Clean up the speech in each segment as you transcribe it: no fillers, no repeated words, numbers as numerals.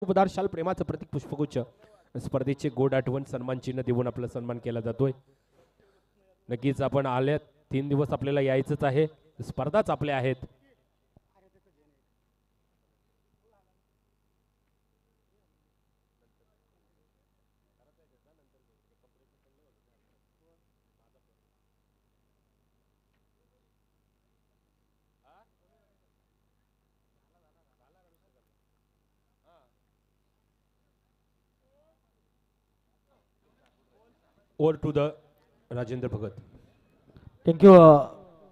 उदारशाल प्रेमाचं प्रतीक पुष्पगुच्छ स्पर्धेचे गोड आठवण सन्मान चिन्ह देऊन आपला सन्मान केला जातोय। नक्कीच आपण आले 3 दिवस आपल्याला यायचंच आहे, स्पर्धाच आपल्या आहेत। Over to the Rajendra Bhagat. Thank you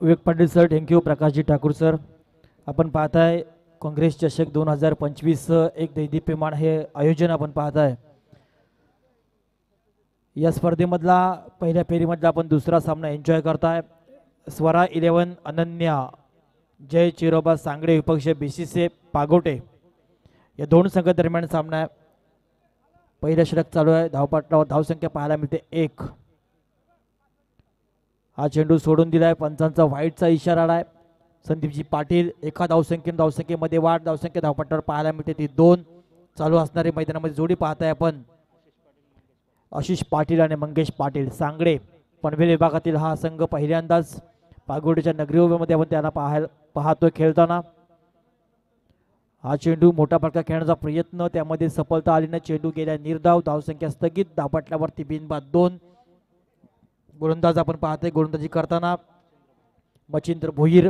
Vivek Patil sir, thank you Prakashji Thakur sir. आपण पाहताय काँग्रेस चषक 2025 एक दैदिप्यमान हे आयोजन आपण पाहताय। या स्पर्धेमधला पहिल्या फेरीमधला आपण दुसरा सामना एन्जॉय करताय। स्वरा 11 अनन्या जय चिरोबा सांगडे विपक्ष बीसीसी पागोटे या दोन संघ दरम्यान सामना आहे। पहिलं षटक चालू आहे, धावपट्टावर धावसंख्या पाहायला मिळते 1। हा चेंडू सोडून दिलाय, पंचांचा व्हाईटचा इशारा आलाय। संदीपजी पाटील एका धावसंख्येमध्ये वाढ, धावसंख्या धावपट्टावर पाहायला मिळते ती 2। चालू असणारी मैदानामध्ये जोडी पाहताय आपण आशिष पाटील आणि मंगेश पाटील सांगडे पनवेल विभागातील हा संघ पहिल्यांदाच पागोडीच्या नगरी उभ्यामध्ये आपण त्यांना पाहतोय खेळताना। हा चेंडू मोठा फटका खेळण्याचा प्रयत्न, त्यामध्ये सफलता आली नाही, चेंडू गेल्या निर्धाव, धावसंख्या स्थगित, धावपट्ट्यावरती बिनबाद 2। गोलंदाज आपण पाहतोय गोलंदाजी करताना मच्छिंद्र भोईर,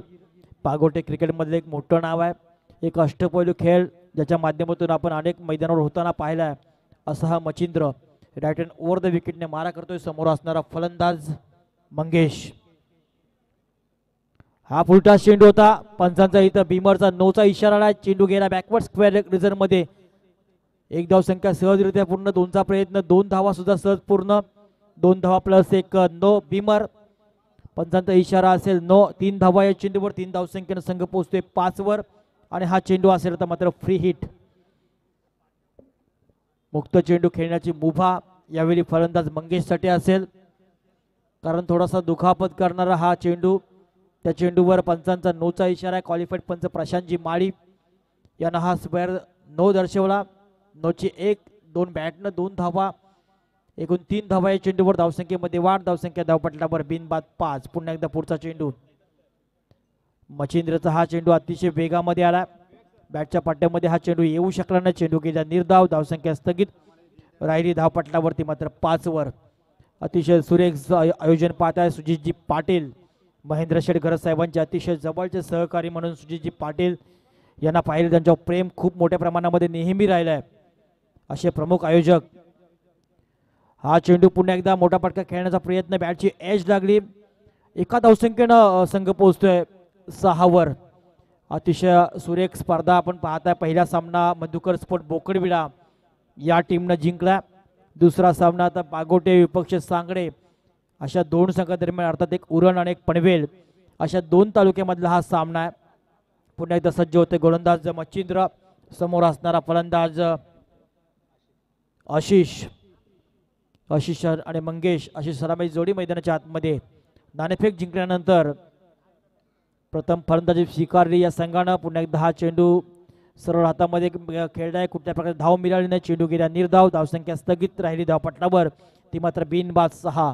पागोटे क्रिकेटमधले एक मोठं नाव आहे, एक अष्टपैलू खेळ ज्याच्या माध्यमातून आपण अनेक मैदानावर होताना पाहिला असा हा Machhindra right hand over the विकेटने मारा करतोय। समोर असणारा फलंदाज मंगेश, हा फुलटा चेंडू होता, पंचांचा इथं बीमरचा 9चा इशारा आला, चेंडू गेला बॅकवर्ड स्क्वेअर रिझन मध्ये, एक धावसंख्या सहजरित्या पूर्ण, 2चा प्रयत्न, 2 धावा सुद्धा सहज पूर्ण, 2 धावा प्लस 1 नो बीमर, पंचांचा इशारा असेल नो, 3 धावा या चेंडूवर, 3 धावसंख्येने संघ पोहोचतोय 5 वर आणि हा चेंडू असेल तर मात्र फ्री हिट। मुक्त चेंडू खेळण्याची मुभा यावेळी फलंदाज मंगेशसाठी असेल, कारण थोडासा दुखापत करणारा हा चेंडू, त्या चेंडूवर पंचांचा 9चा इशारा आहे। क्वालिफाईड पंच प्रशांतजी माळी यांना हा स्क्वेअर नो दर्शवला, 9ची 1, 2 बॅटनं 2 धावा, एकूण 3 धावा या चेंडूवर, धावसंख्येमध्ये वाढ, धावसंख्या धावपट्ट्यावर बिनबाद 5। पुन्हा एकदा पुढचा चेंडू, मच्छिंद्रचा हा चेंडू अतिशय वेगामध्ये आला, बॅटच्या पट्ट्यामध्ये हा चेंडू येऊ शकला नाही, चेंडू गेला निर्धाव, धावसंख्या स्थगित, राहिली धावपट्ट्यावरती मात्र 5 वर। अतिशय सुरेख आयोजन पाहत आहे सुजितजी पाटील, महेंद्र शेटकर साहेबांचे अतिशय जवळचे सहकारी म्हणून सुजितजी पाटील यांना पाहिलं, त्यांच्यावर प्रेम खूप मोठ्या प्रमाणामध्ये नेहमी राहिलं आहे असे प्रमुख आयोजक। हा चेंडू पुन्हा एकदा मोठा फटका खेळण्याचा प्रयत्न, बॅटची एज लागली, एका धावसंख्येनं संघ पोहोचतोय 6 वर। अतिशय सुरेख स्पर्धा आपण पाहताय। पहिला सामना मधुकर स्पोर्ट बोकडविडा या टीमनं जिंकला, दुसरा सामना आता पागोटे विपक्ष सांगडे अशा 2 संघादरम्यान, अर्थात एक उरण आणि एक पनवेल अशा 2 तालुक्यामधला हा सामना आहे। पुन्हा एकदा सज्ज होते गोलंदाज मच्छिंद्र, समोर असणारा फलंदाज आशिष आणि मंगेश अशी सलामी जोडी मैदानाच्या आतमध्ये। नाणेफेक जिंकल्यानंतर प्रथम फलंदाजी स्वीकारली या संघानं। पुन्हा एकदा हा चेंडू सरळ हातामध्ये खेळलाय, कुठल्या प्रकारे धाव मिळाली नाही, चेंडू गेल्या निर्धाव, धावसंख्या स्थगित, राहिली धावपट्ट्यावर ती मात्र बिनबाद 6।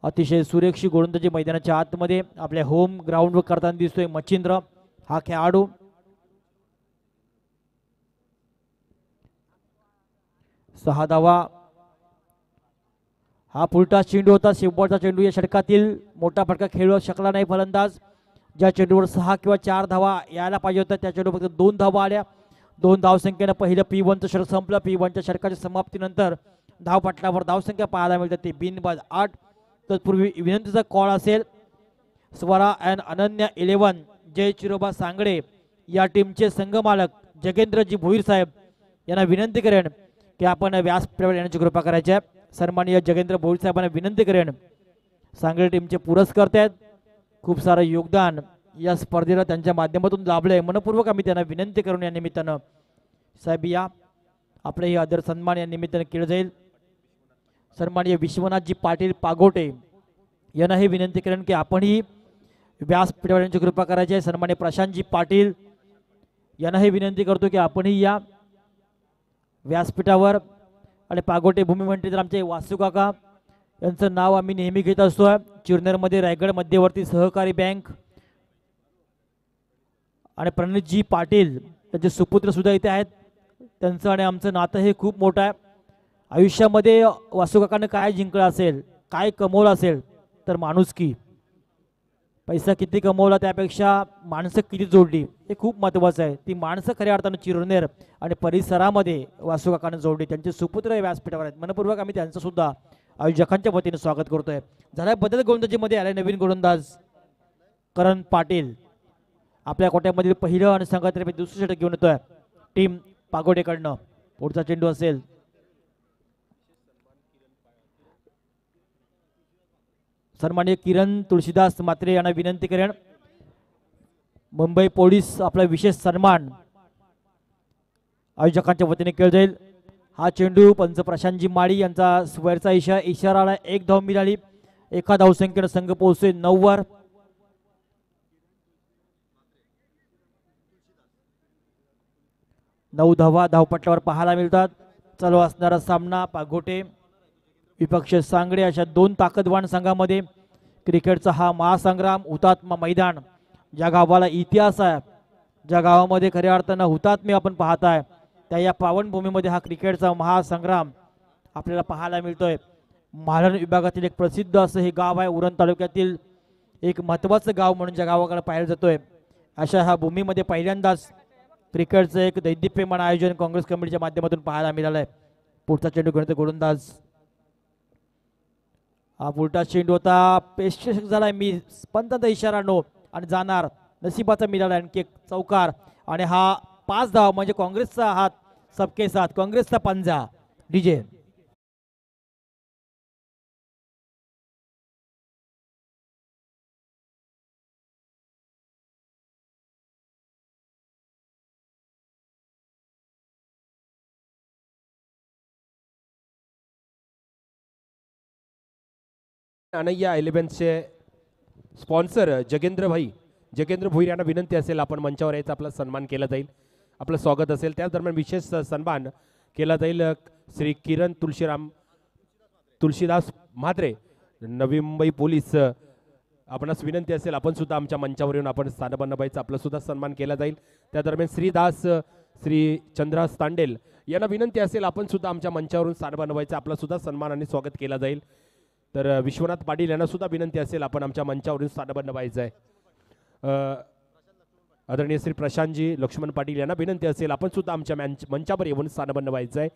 अतिशय सुरेखशी गोलंदाजी मैदानाच्या आतमध्ये आपल्या होम ग्राउंडवर करताना दिसतोय मच्छिंद्र हा खेळाडू। 6 धावा, हा फुलटा चेंडू होता, शेवटचा चेंडू या षटकातील, मोठा फटका खेळू शकला नाही फलंदाज। ज्या चेंडूवर 6 किंवा 4 धावा यायला पाहिजे होत्या त्या चेंडूवर फक्त 2 धावा आल्या, 2 धावसंख्येनं पहिलं P1चं षटक संपलं। P1च्या षटकाच्या समाप्तीनंतर धावपट्ट्यावर धावसंख्या पाहायला मिळते ती बिनबाद 8। तत्पूर्वी विनंतीचा कॉल असेल, स्वरा अँड अनन्या 11 जय चिरोबा सांगडे या टीमचे संघ मालक जगेंद्रजी भोईर साहेब यांना विनंती करेन की आपण व्यासपीठावर येण्याची कृपा करायची आहे। सन्माननीय जगेंद्र भोईर साहेबांना विनंती करेन, सांगडे टीमचे पुरस्कर्ते आहेत, खूप सारं योगदान या स्पर्धेला त्यांच्या माध्यमातून लाभलंय, मनपूर्वक आम्ही त्यांना विनंती करून या निमित्तानं साहेब या आपले हे आदर सन्मान या निमित्तानं केलं जाईल। सन्माननीय विश्वनाथजी पाटील पागोटे यांना हे विनंती करेन की आपणही व्यासपीठावर यांची कृपा करायची आहे। सन्माननीय प्रशांतजी पाटील यांना हे विनंती करतो की आपणही या व्यासपीठावर आणि पागोटे भूमी म्हणते तर आमचे वासू काका यांचं नाव आम्ही नेहमी घेत असतो. चिरनेरमध्ये रायगड मध्यवर्ती सहकारी बँक आणि प्रणितजी पाटील त्यांचे सुपुत्र सुद्धा इथे आहेत. त्यांचं आणि आमचं नातं हे खूप मोठं आहे. आयुष्यामध्ये वासू काकानं काय जिंकलं असेल, काय कमवलं असेल तर माणुसकी. पैसा किती कमवला त्यापेक्षा माणसं किती जोडली हे खूप महत्त्वाचं आहे. ती माणसं खऱ्या अर्थानं चिरनेर आणि परिसरामध्ये वासू काकानं जोडली. त्यांचे सुपुत्र हे व्यासपीठावर आहेत. मनपूर्वक आम्ही त्यांचं सुद्धा आयोजकांच्या वतीने स्वागत करतोय. झाला बदल गोलंदाजीमध्ये आले नवीन गोलंदाज करण पाटील. आपल्या कोट्यामधील पहिलं आणि संघातर्फे दुसरं षटक घेऊन येतोय टीम पागोडेकडनं. पुढचा चेंडू असेल सन्माननीय किरण तुळशीदास मात्रे यांना विनंती करेन. मुंबई पोलीस आपला विशेष सन्मान आयोजकांच्या वतीने केला जाईल. हा चेंडू पंच प्रशांतजी माळी यांचा स्वैरचा इशारा. एक धाव मिळाली. एका धावसंख्येनं संघ पोहोचतोय 9 वर. 9 धावा धावपट्ट्यावर पाहायला मिळतात. चालू असणारा सामना पागोटे विपक्ष सांगडे अशा दोन ताकदवान संघामध्ये क्रिकेटचा हा महासंग्राम हुतात्मा मैदान ज्या गावाला इतिहास आहे, ज्या गावामध्ये खऱ्या अर्थानं हुतात्मे आपण पाहताय त्या या पावनभूमीमध्ये हा क्रिकेटचा महासंग्राम आपल्याला पाहायला मिळतोय. मालवण विभागातील एक प्रसिद्ध असं हे गाव आहे. उरण तालुक्यातील एक महत्त्वाचं गाव म्हणून ज्या गावाकडे पाहायला जातोय अशा ह्या भूमीमध्ये पहिल्यांदाच क्रिकेटचं एक दैदिप्यमान आयोजन काँग्रेस कमिटीच्या माध्यमातून पाहायला मिळालं आहे. पुढचा चेंडू घेऊन गोलंदाज. हा उलटा चेंडू होता. पेशक झालाय मी पंचांचा इशारा नो आणि जाणार. नशिबाचा मिळाला आणखी एक चौकार आणि हा 5 धाव म्हणजे काँग्रेसचा हात सबके साथ, काँग्रेसचा पंजा. डीजे अनैया इलेव्हनचे स्पॉन्सर जगेंद्र भोईर यांना विनंती असेल आपण मंचावर यायचा आपला सन्मान केला जाईल, आपलं स्वागत असेल. त्याच दरम्यान विशेष सन्मान केला जाईल श्री किरण तुळशीदास म्हात्रे नवी मुंबई पोलीस. आपणास विनंती असेल आपण सुद्धा आमच्या मंचावर येऊन आपण स्थानबन्न व्हायचं, आपला सुद्धा सन्मान केला जाईल. त्या दरम्यान श्री चंद्रहास तांडेल यांना विनंती असेल आपण सुद्धा आमच्या मंचावरून स्थानबन्न व्हायचं, आपला सुद्धा सन्मान आणि स्वागत केला जाईल. तर विश्वनाथ पाटील यांना सुद्धा विनंती असेल आपण आमच्या मंचावरून स्थानबन्न व्हायचं आहे. आदरणीय श्री प्रशांतजी लक्ष्मण पाटील यांना विनंती असेल आपण सुद्धा आमच्या मंचावर येऊन स्थानबन्न व्हायचं आहे,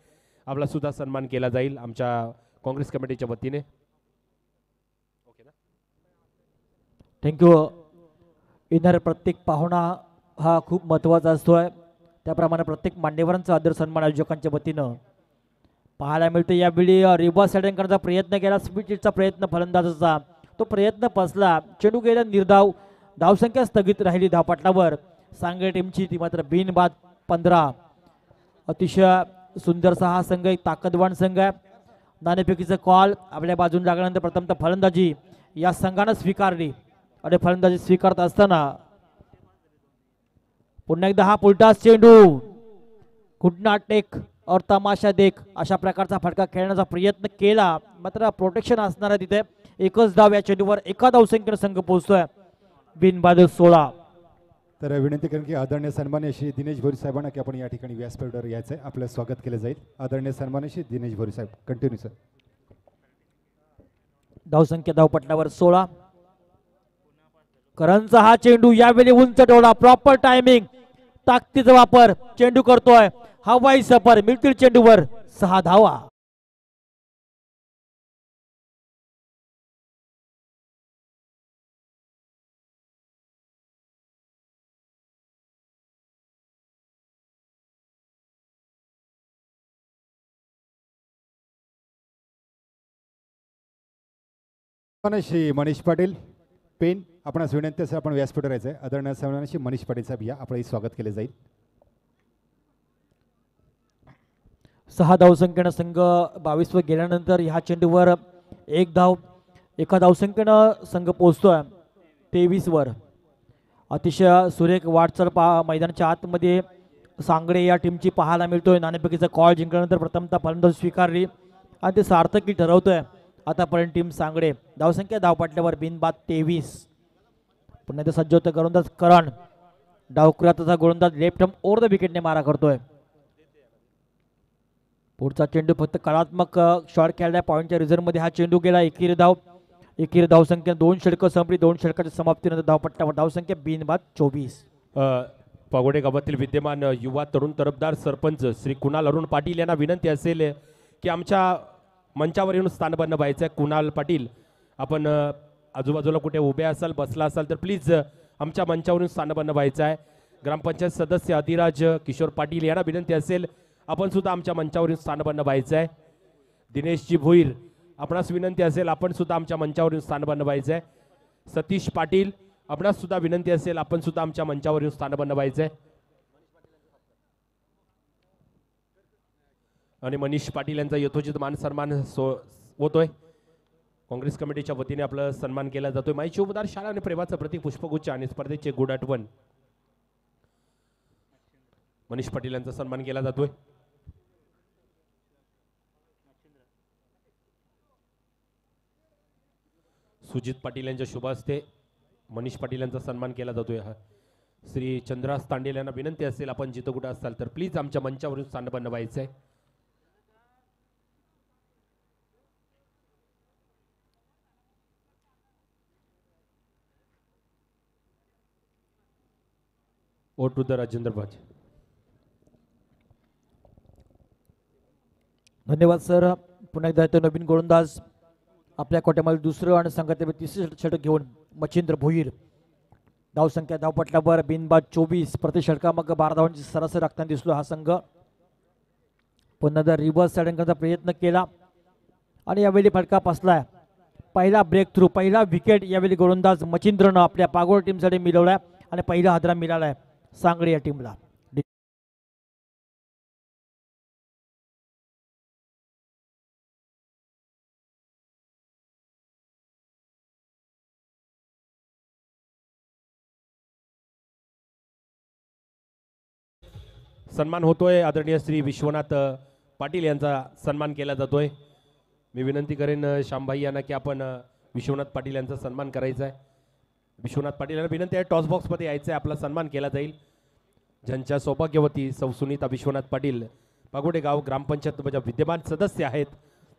आपला सुद्धा सन्मान केला जाईल आमच्या काँग्रेस कमिटीच्या वतीने. ओके ना, थँक्यू. येणारा प्रत्येक पाहुणा हा खूप महत्त्वाचा असतोय. त्याप्रमाणे प्रत्येक मान्यवरांचा आदर सन्मान आयोजकांच्या वतीनं पाहायला मिळतं. यावेळी रिवर्स सेटिंग करण्याचा प्रयत्न केला, स्पीडचा प्रयत्न फलंदाजाचा, तो प्रयत्न फसला. चेंडू गेला निर्धाव. धावसंख्या स्थगित राहिली धावपटलावर सांगली टीमची, ती मात्र बिनबाद 15. अतिशय सुंदरसा हा संघ, एक ताकदवान संघ आहे. नाणेफेकीचा कॉल आपल्या बाजून लागल्यानंतर प्रथमतः फलंदाजी या संघानं स्वीकारली आणि फलंदाजी स्वीकारत असताना पुन्हा एकदा हा पुलटा चेंडू घुटना टेक और तमाशा देख अशा प्रकारचा फटका खेळण्याचा प्रयत्न केला, मात्र प्रोटेक्शन असणार आहे तिथे. एकच धाव या चेंडूवर, एका धावसंख्येने संघ पोहोचतोय बिनबाद 16. तर विनंती करेन की आदरणीय सन्मान्य श्री दिनेश भोरी साहेबांना की आपण या ठिकाणी व्यासपीठावर यायचं आहे, आपलं स्वागत केलं जाईल. आदरणीय सन्मान्य श्री दिनेश भोरी साहेब, कंटिन्यू सर. धावसंख्या धावपटलावर 16. करणचा हा चेंडू यावेळी उंच ठेवला, प्रॉपर टायमिंग, ताकदीचा वापर, चेंडू करतोय हवाई सफर, मिळतील चेंडूवर 6 धावा. श्री मनीष पाटील पेन, आपणास विनंती असेल आपण व्यासपीठावर यायचं आहे. आदरणीय सन्मान्य श्री मनीष पाटील साहेब या आपलंही स्वागत केलं जाईल. 6 धावसंख्येनं संघ 22 वर गेल्यानंतर ह्या चेंडूवर 1 धाव, एका धावसंख्येनं संघ पोहोचतोय 23 वर. अतिशय सुरेख वाटचाल मैदानाच्या आतमध्ये सांगडे या टीमची पाहायला मिळतोय. नाणेफेकीचा कॉल जिंकल्यानंतर प्रथमतः फलंदाज स्वीकारली आणि ते सार्थकी ठरवतोय आतापर्यंत टीम सांगडे. धावसंख्या धावपटल्यावर बिनबाद 23. पुन्हा ते सज्ज होतं गोलंदाज करण. डावखुऱ्याचा गोलंदाज लेफ्ट हॅम ओव्हर द विकेटने मारा करतोय. पुढचा चेंडू फक्त कलात्मक शॉट खेळल्या पॉईंटच्या रिझर्व्हमध्ये हा चेंडू गेला. एकेरी धावसंख्या 2 षटकं संपली. 2 षटकाच्या समाप्तीनंतर धावपट्ट्यावर धावसंख्या बिनबाद 24. पागोडे गावातील विद्यमान युवा तरुण तरफदार सरपंच श्री कुणाल अरुण पाटील यांना विनंती असेल की आमच्या मंचावर येऊन स्थानबद्ध व्हायचं आहे. कुणाल पाटील, आपण आजूबाजूला कुठे उभे असाल, बसला असाल तर प्लीज आमच्या मंचावरून स्थानबद्ध व्हायचं आहे. ग्रामपंचायत सदस्य अधिराज किशोर पाटील यांना विनंती असेल आपण सुद्धा आमच्या मंचावरून स्थानबद्ध व्हायचं आहे. दिनेशजी भोईर, आपणास विनंती असेल आपण सुद्धा आमच्या मंचावरून स्थानबद्ध व्हायचं आहे. सतीश पाटील, आपणास सुद्धा विनंती असेल आपण सुद्धा आमच्या मंचावर येऊन स्थानबद्ध व्हायचंय. आणि मनीष पाटील यांचा यथोचित मान सन्मान होतोय. काँग्रेस कमिटीच्या वतीने आपला सन्मान केला जातोय. माईची उपदार शाळा आणि प्रेमाचं प्रतीक पुष्पगुच्छ आणि स्पर्धेचे गुड आठवण मनीष पाटील यांचा सन्मान केला जातोय. सुजित पाटील यांच्या शुभ हस्ते मनीष पाटील यांचा सन्मान केला जातोय. श्री चंद्रास तांडेल यांना विनंती असेल आपण जिथं कुठं असाल तर प्लीज आमच्या मंचावरून स्थानबद्ध व्हायचंय. ओ टू द राजेंद्र भाज. धन्यवाद सर. पुन्हा एकदा येतो नवीन गोलंदाज आपल्या कोट्यामध्ये दुसरं आणि संघातील तिसरे षटक घेऊन मच्छिंद्र भोईर. धावसंख्या धावपटल्यावर बिनबाद 24. प्रति षटका मग 12 धावांची सरासरी राखताना दिसलो हा संघ. पुन्हा एकदा रिव्हर्स साइडिंग करण्याचा प्रयत्न केला आणि यावेळी फटका बसलाय. पहिला ब्रेक थ्रू, पहिला विकेट यावेळी गोलंदाज मच्छिंद्रनं आपल्या पागोड टीमसाठी मिळवलाय आणि पहिला हादरा मिळालाय सांगडे या टीमला. सन्मान होतोय. आदरणीय श्री विश्वनाथ पाटील यांचा सन्मान केला जातोय. मी विनंती करेन श्यामभाई यांना की आपण विश्वनाथ पाटील यांचा सन्मान करायचा आहे. विश्वनाथ पाटील यांना विनंती आहे टॉस बॉक्समध्ये यायचं आहे, आपला सन्मान केला जाईल. ज्यांच्या सौभाग्यवती सौ सुनीता विश्वनाथ पाटील पागोडे गाव ग्रामपंचायत विद्यमान सदस्य आहेत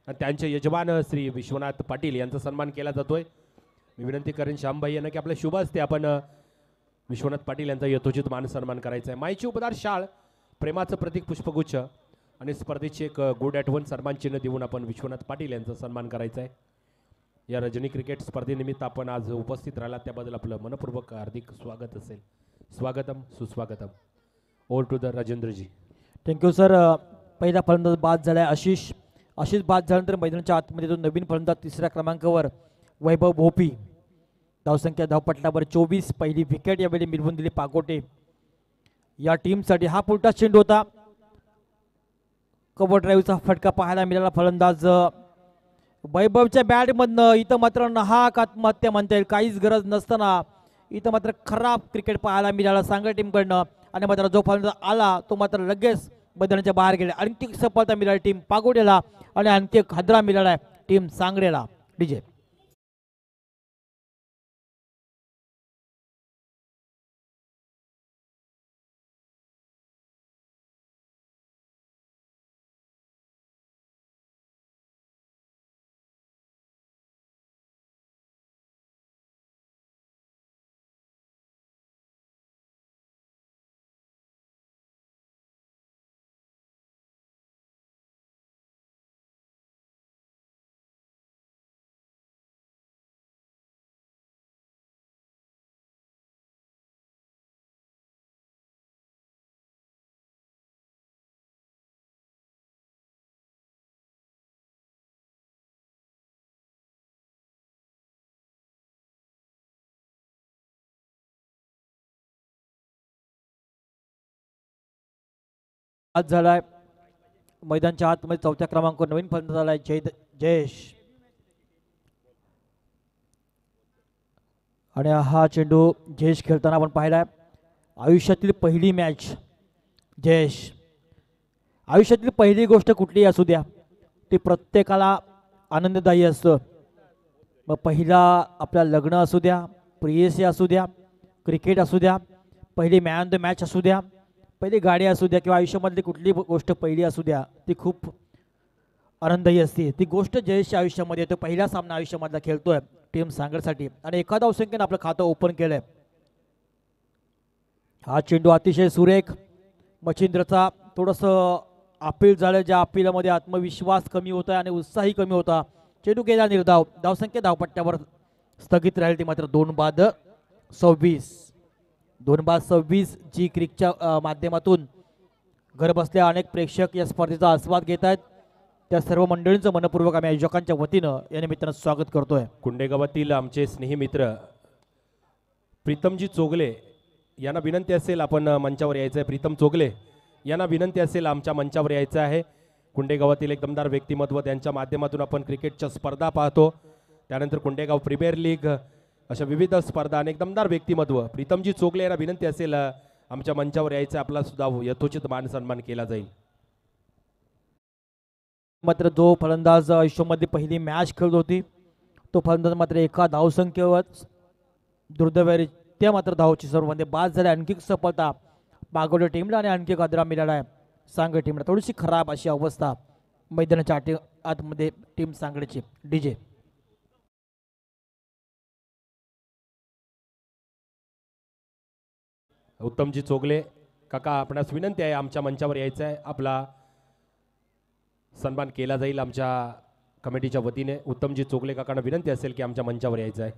आणि त्यांचे यजमान श्री विश्वनाथ पाटील यांचा सन्मान केला जातोय. मी विनंती करेन श्यामभाई यांना की आपल्या शुभ हस्ते आपण विश्वनाथ पाटील यांचा यथोचित मान सन्मान करायचा आहे. माईची उपदार शाळ, प्रेमाचं प्रतीक पुष्पगुच्छ आणि स्पर्धेची एक गुड आठवण सन्मान चिन्ह देऊन आपण विश्वनाथ पाटील यांचा सन्मान करायचा आहे. या रजनी क्रिकेट स्पर्धेनिमित्त आपण आज उपस्थित राहिला त्याबद्दल आपलं मनपूर्वक हार्दिक स्वागत असेल. स्वागतम सुस्वागतम. Over to the Rajendraji. Thank you sir. पहिला फलंदाज बाद झालाय आशिष बाद झाल्यानंतर मैदानाच्या आतमध्ये तो नवीन फलंदाज तिसऱ्या क्रमांकावर वैभव भोपी. धावसंख्या धावपटल्यावर 24. पहिली विकेट यावेळी मिळवून दिली पागोटे या टीमसाठी. हा पुलटा चेंडू होता. कव्हर ड्राईव्हचा फटका पाहायला मिळाला फलंदाज वैभवच्या बॅटमधनं. इथं मात्र नाहक आत्महत्या म्हणता येईल, काहीच गरज नसताना इथं मात्र खराब क्रिकेट पाहायला मिळाला सांगड टीमकडनं. आणि मात्र जो फलंदाज आला तो मात्र लगेच मैदानाच्या बाहेर गेला. आणखी सफलता मिळाली टीम पागोड्याला आणि आणखी एक हादरा मिळाला टीम सांगडेला. डीजे आज झालाय मैदानच्या आतमध्ये. चौथ्या क्रमांकावर नवीन फलंदाज झालाय जयेश. आणि हा चेंडू जयेश खेळताना आपण पाहिलाय. आयुष्यातील पहिली मॅच जयेश, आयुष्यातली पहिली गोष्ट कुठलीही असू द्या ती प्रत्येकाला आनंददायी असतं. मग पहिला आपल्या लग्न असू द्या, प्रियसी असू द्या, क्रिकेट असू द्या, पहिली मॅन द मॅच असू द्या, पहिली गाडी असू द्या किंवा आयुष्यामधली कुठली गोष्ट पहिली असू द्या ती खूप आनंददायी असते. ती गोष्ट जयेशच्या आयुष्यामध्ये तो पहिला सामना आयुष्यामधला खेळतोय टीम सांगडसाठी आणि एका धावसंख्येने आपलं खातं ओपन केलंय. हा चेंडू अतिशय सुरेख, मच्छिंद्रचा थोडंसं अपील झालं, ज्या अपिलामध्ये आत्मविश्वास कमी होता आणि उत्साही कमी होता. चेंडू गेला निर्धाव, धावसंख्या धावपट्ट्यावर स्थगित राहील ती मात्र 2-26. 2-26 जी क्रिकच्या माध्यमातून घर बसल्या अनेक प्रेक्षक या स्पर्धेचा आस्वाद घेत आहेत. त्या सर्व मंडळींचं मनपूर्वक आम्ही आयोजकांच्या वतीनं या निमित्तानं स्वागत करतोय. कुंडेगावातील आमचे स्नेही मित्र प्रीतमजी चोगले यांना विनंती असेल आपण मंचावर यायचं आहे. प्रीतम चोगले यांना विनंती असेल आमच्या मंचावर यायचं आहे. कुंडेगावातील एक दमदार व्यक्तिमत्व, त्यांच्या माध्यमातून आपण क्रिकेटच्या स्पर्धा पाहतो. त्यानंतर कुंडेगाव प्रीमियर लीग अशा विविध स्पर्धा आणि एक दमदार व्यक्तिमत्व प्रीतमजी चोगले यांना विनंती असेल आमच्या मंचावर यायचं, आपला सुद्धा यथोचित मान सन्मान केला जाईल. मात्र जो फलंदाज आयुष्यामध्ये पहिली मॅच खेळत होती तो फलंदाज मात्र एका धावसंख्येवर दुर्दैवरित्या मात्र धावची सर्वांमध्ये बाद झाली. आणखी सफलता मागवल्या टीमला आणि आणखी आदरा मिळाला आहे सांगड टीमला. थोडीशी खराब अशी अवस्था मैदानाच्या आतमध्ये टीम सांगडची. डीजे उत्तमजी चोगले काका, आपणास विनंती आहे आमच्या मंचावर यायचं आहे, आपला सन्मान केला जाईल आमच्या कमिटीच्या वतीने. उत्तमजी चोगले काकांना विनंती असेल की आमच्या मंचावर यायचं आहे.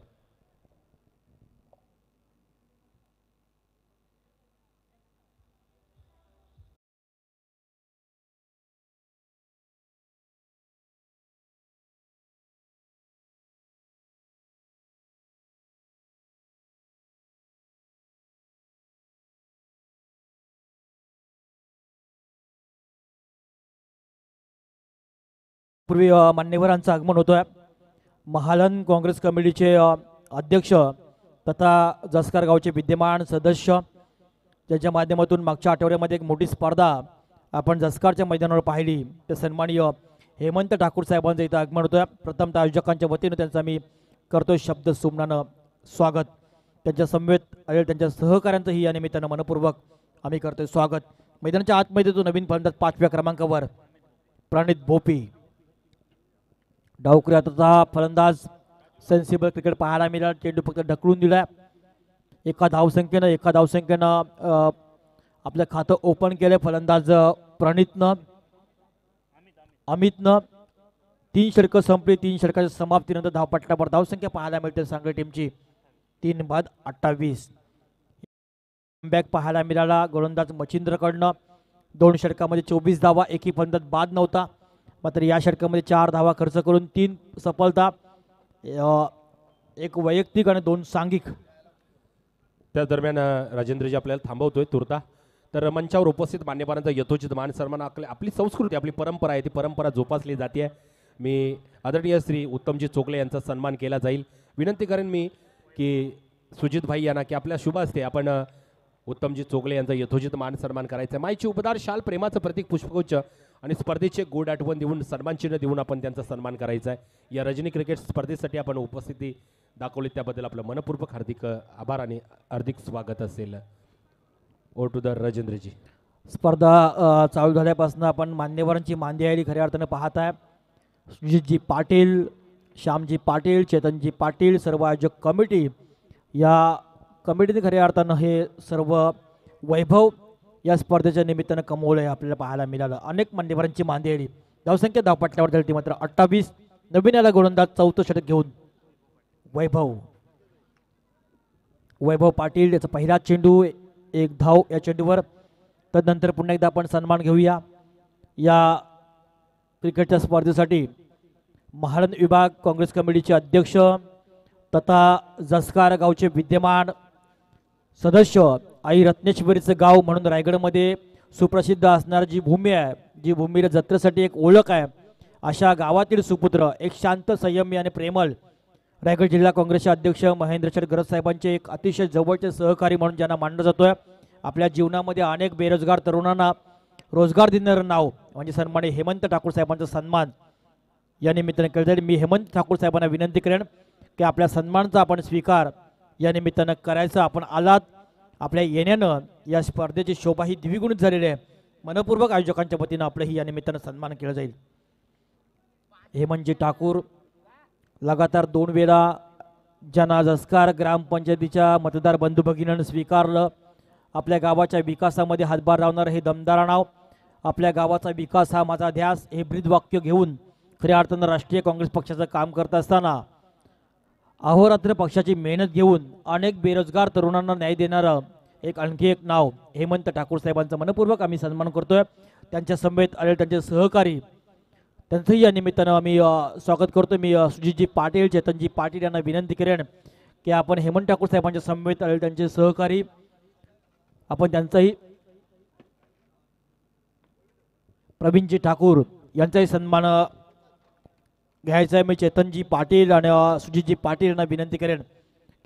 पूर्वी मान्यवरांचं आगमन होतोय. महालन काँग्रेस कमिटीचे अध्यक्ष तथा जसकार गावचे विद्यमान सदस्य, ज्याच्या माध्यमातून मागच्या आठवड्यामध्ये एक मोठी स्पर्धा आपण जसकारच्या मैदानावर पाहिली, ते सन्माननीय हेमंत ठाकूर साहेबांचं इथं आगमन होतोय. प्रथमतः आयोजकांच्या वतीनं त्यांचं आम्ही करतोय शब्द सुमनानं स्वागत. त्यांच्या समवेत आलेल्या त्यांच्या सहकाऱ्यांचंही या निमित्तानं मनपूर्वक आम्ही करतोय स्वागत. मैदानाच्या आतमध्ये तो नवीन फलंदाज 5व्या क्रमांकावर प्रणित भोपी. डावखुऱ्याचा फलंदाज सेन्सिबल क्रिकेट पाहायला मिळाला. चेंडू फक्त ढकलून दिला. एका धावसंख्येनं आपलं खातं ओपन केलं फलंदाज प्रणितनं. अमितनं 3 षटकं संपली. 3 षटकाच्या समाप्तीनंतर धावपट्ट्यावर धावसंख्या पाहायला मिळते सांगली टीमची 3-28. बॅक पाहायला मिळाला गोलंदाज मच्छिंद्रकडनं. 2 षटकामध्ये 24 धावा, एकही फलंदाज बाद नव्हता. मात्र या षटकामध्ये 4 धावा खर्च करून 3 सफलता, 1 वैयक्तिक आणि 2 सांघिक. त्या दरम्यान राजेंद्रजी आपल्याला थांबवतोय तुर्ता. तर मंचावर उपस्थित मान्यवरांचा यथोचित मान सन्मान, आपली संस्कृती, आपली परंपरा आहे, ती परंपरा जोपासली जाते. मी आदरणीय श्री उत्तमजी चोगले यांचा सन्मान केला जाईल. विनंती करेन मी की सुजित भाई यांना की आपल्या शुभ असते आपण उत्तमजी चोगले यांचा यथोचित मान सन्मान करायचा आहे. मायची उपदार शाल, प्रेमाचं प्रतीक पुष्पगुच्छ आणि स्पर्धेचे गोड आठवण देऊन सन्मान चिन्ह देऊन आपण त्यांचा सन्मान करायचा आहे. या रजनी क्रिकेट स्पर्धेसाठी आपण उपस्थिती दाखवली त्याबद्दल आपलं मनपूर्वक हार्दिक आभार आणि हार्दिक स्वागत असेल. Over to the Rajendraji. स्पर्धा चालू झाल्यापासून आपण मान्यवरांची मांदियाळी खऱ्या अर्थानं पाहत आहे. सुजितजी पाटील, श्यामजी पाटील, चेतनजी पाटील, सर्व आयोजक कमिटी, या कमिटीने खऱ्या अर्थानं हे सर्व वैभव या स्पर्धेच्या निमित्तानं कमवलं आहे आपल्याला पाहायला मिळालं. अनेक मान्यवरांची मांदियाळी. धावसंख्या धावपट्ट्यावर झाली मात्र 28. नवीन याला गोलंदाज 4थं षटक घेऊन वैभव पाटील, याचा पहिला चेंडू, 1 धाव या चेंडूवर. तदनंतर पुन्हा एकदा आपण सन्मान घेऊया या क्रिकेटच्या स्पर्धेसाठी. महालन विभाग काँग्रेस कमिटीचे अध्यक्ष तथा जसकार गावचे विद्यमान सदस्य, आई रत्नेश्वरीचं गाव म्हणून रायगडमध्ये सुप्रसिद्ध असणारी जी भूमी आहे, जी भूमीला जत्रेसाठी एक ओळख आहे, अशा गावातील सुपुत्र, एक शांत, संयमी आणि प्रेमळ रायगड जिल्हा काँग्रेसचे अध्यक्ष महेंद्र गरज साहेबांचे एक अतिशय जवळचे सहकारी म्हणून ज्यांना मानलं जातोय आपल्या जीवनामध्ये अनेक बेरोजगार तरुणांना रोजगार देणारं नाव म्हणजे सन्माननीय हेमंत ठाकूर साहेबांचा सन्मान या निमित्ताने केलं जाईल. मी हेमंत ठाकूर साहेबांना विनंती करेन की आपल्या सन्मानाचा आपण स्वीकार या निमित्तानं करायचं. आपण आलात, आपल्या येण्यानं या स्पर्धेची शोभा ही द्विगुणित झालेली आहे. मनपूर्वक आयोजकांच्या वतीनं आपलंही या निमित्तानं सन्मान केला जाईल. हेमंतजी ठाकूर लगातार 2 वेळा जनाजस्कार ग्रामपंचायतीच्या मतदार बंधू भगिनीनं स्वीकारलं. आपल्या गावाच्या विकासामध्ये हातभार लावणारं हे दमदार नाव, आपल्या गावाचा विकास हा माझा ध्यास हे ब्रीदवाक्य घेऊन खऱ्या अर्थानं राष्ट्रीय काँग्रेस पक्षाचं काम करत असताना अहोरात्र पक्षाची मेहनत घेऊन अनेक बेरोजगार तरुणांना न्याय देणारं आणखी एक नाव हेमंत ठाकूर साहेबांचा मनपूर्वक आम्ही सन्मान करतोय. त्यांच्या समेत आलेले त्यांचे सहकारी त्यांचंही या निमित्तानं आम्ही स्वागत करतो. मी सुजितजी पाटील, चेतनजी पाटील यांना विनंती करेन की आपण हेमंत ठाकूर साहेबांच्या समेत आलेले त्यांचे सहकारी आपण त्यांचाही प्रवीणजी ठाकूर यांचाही सन्मान घ्यायचा आहे. मी चेतनजी पाटील आणि सुजितजी पाटील यांना विनंती करेन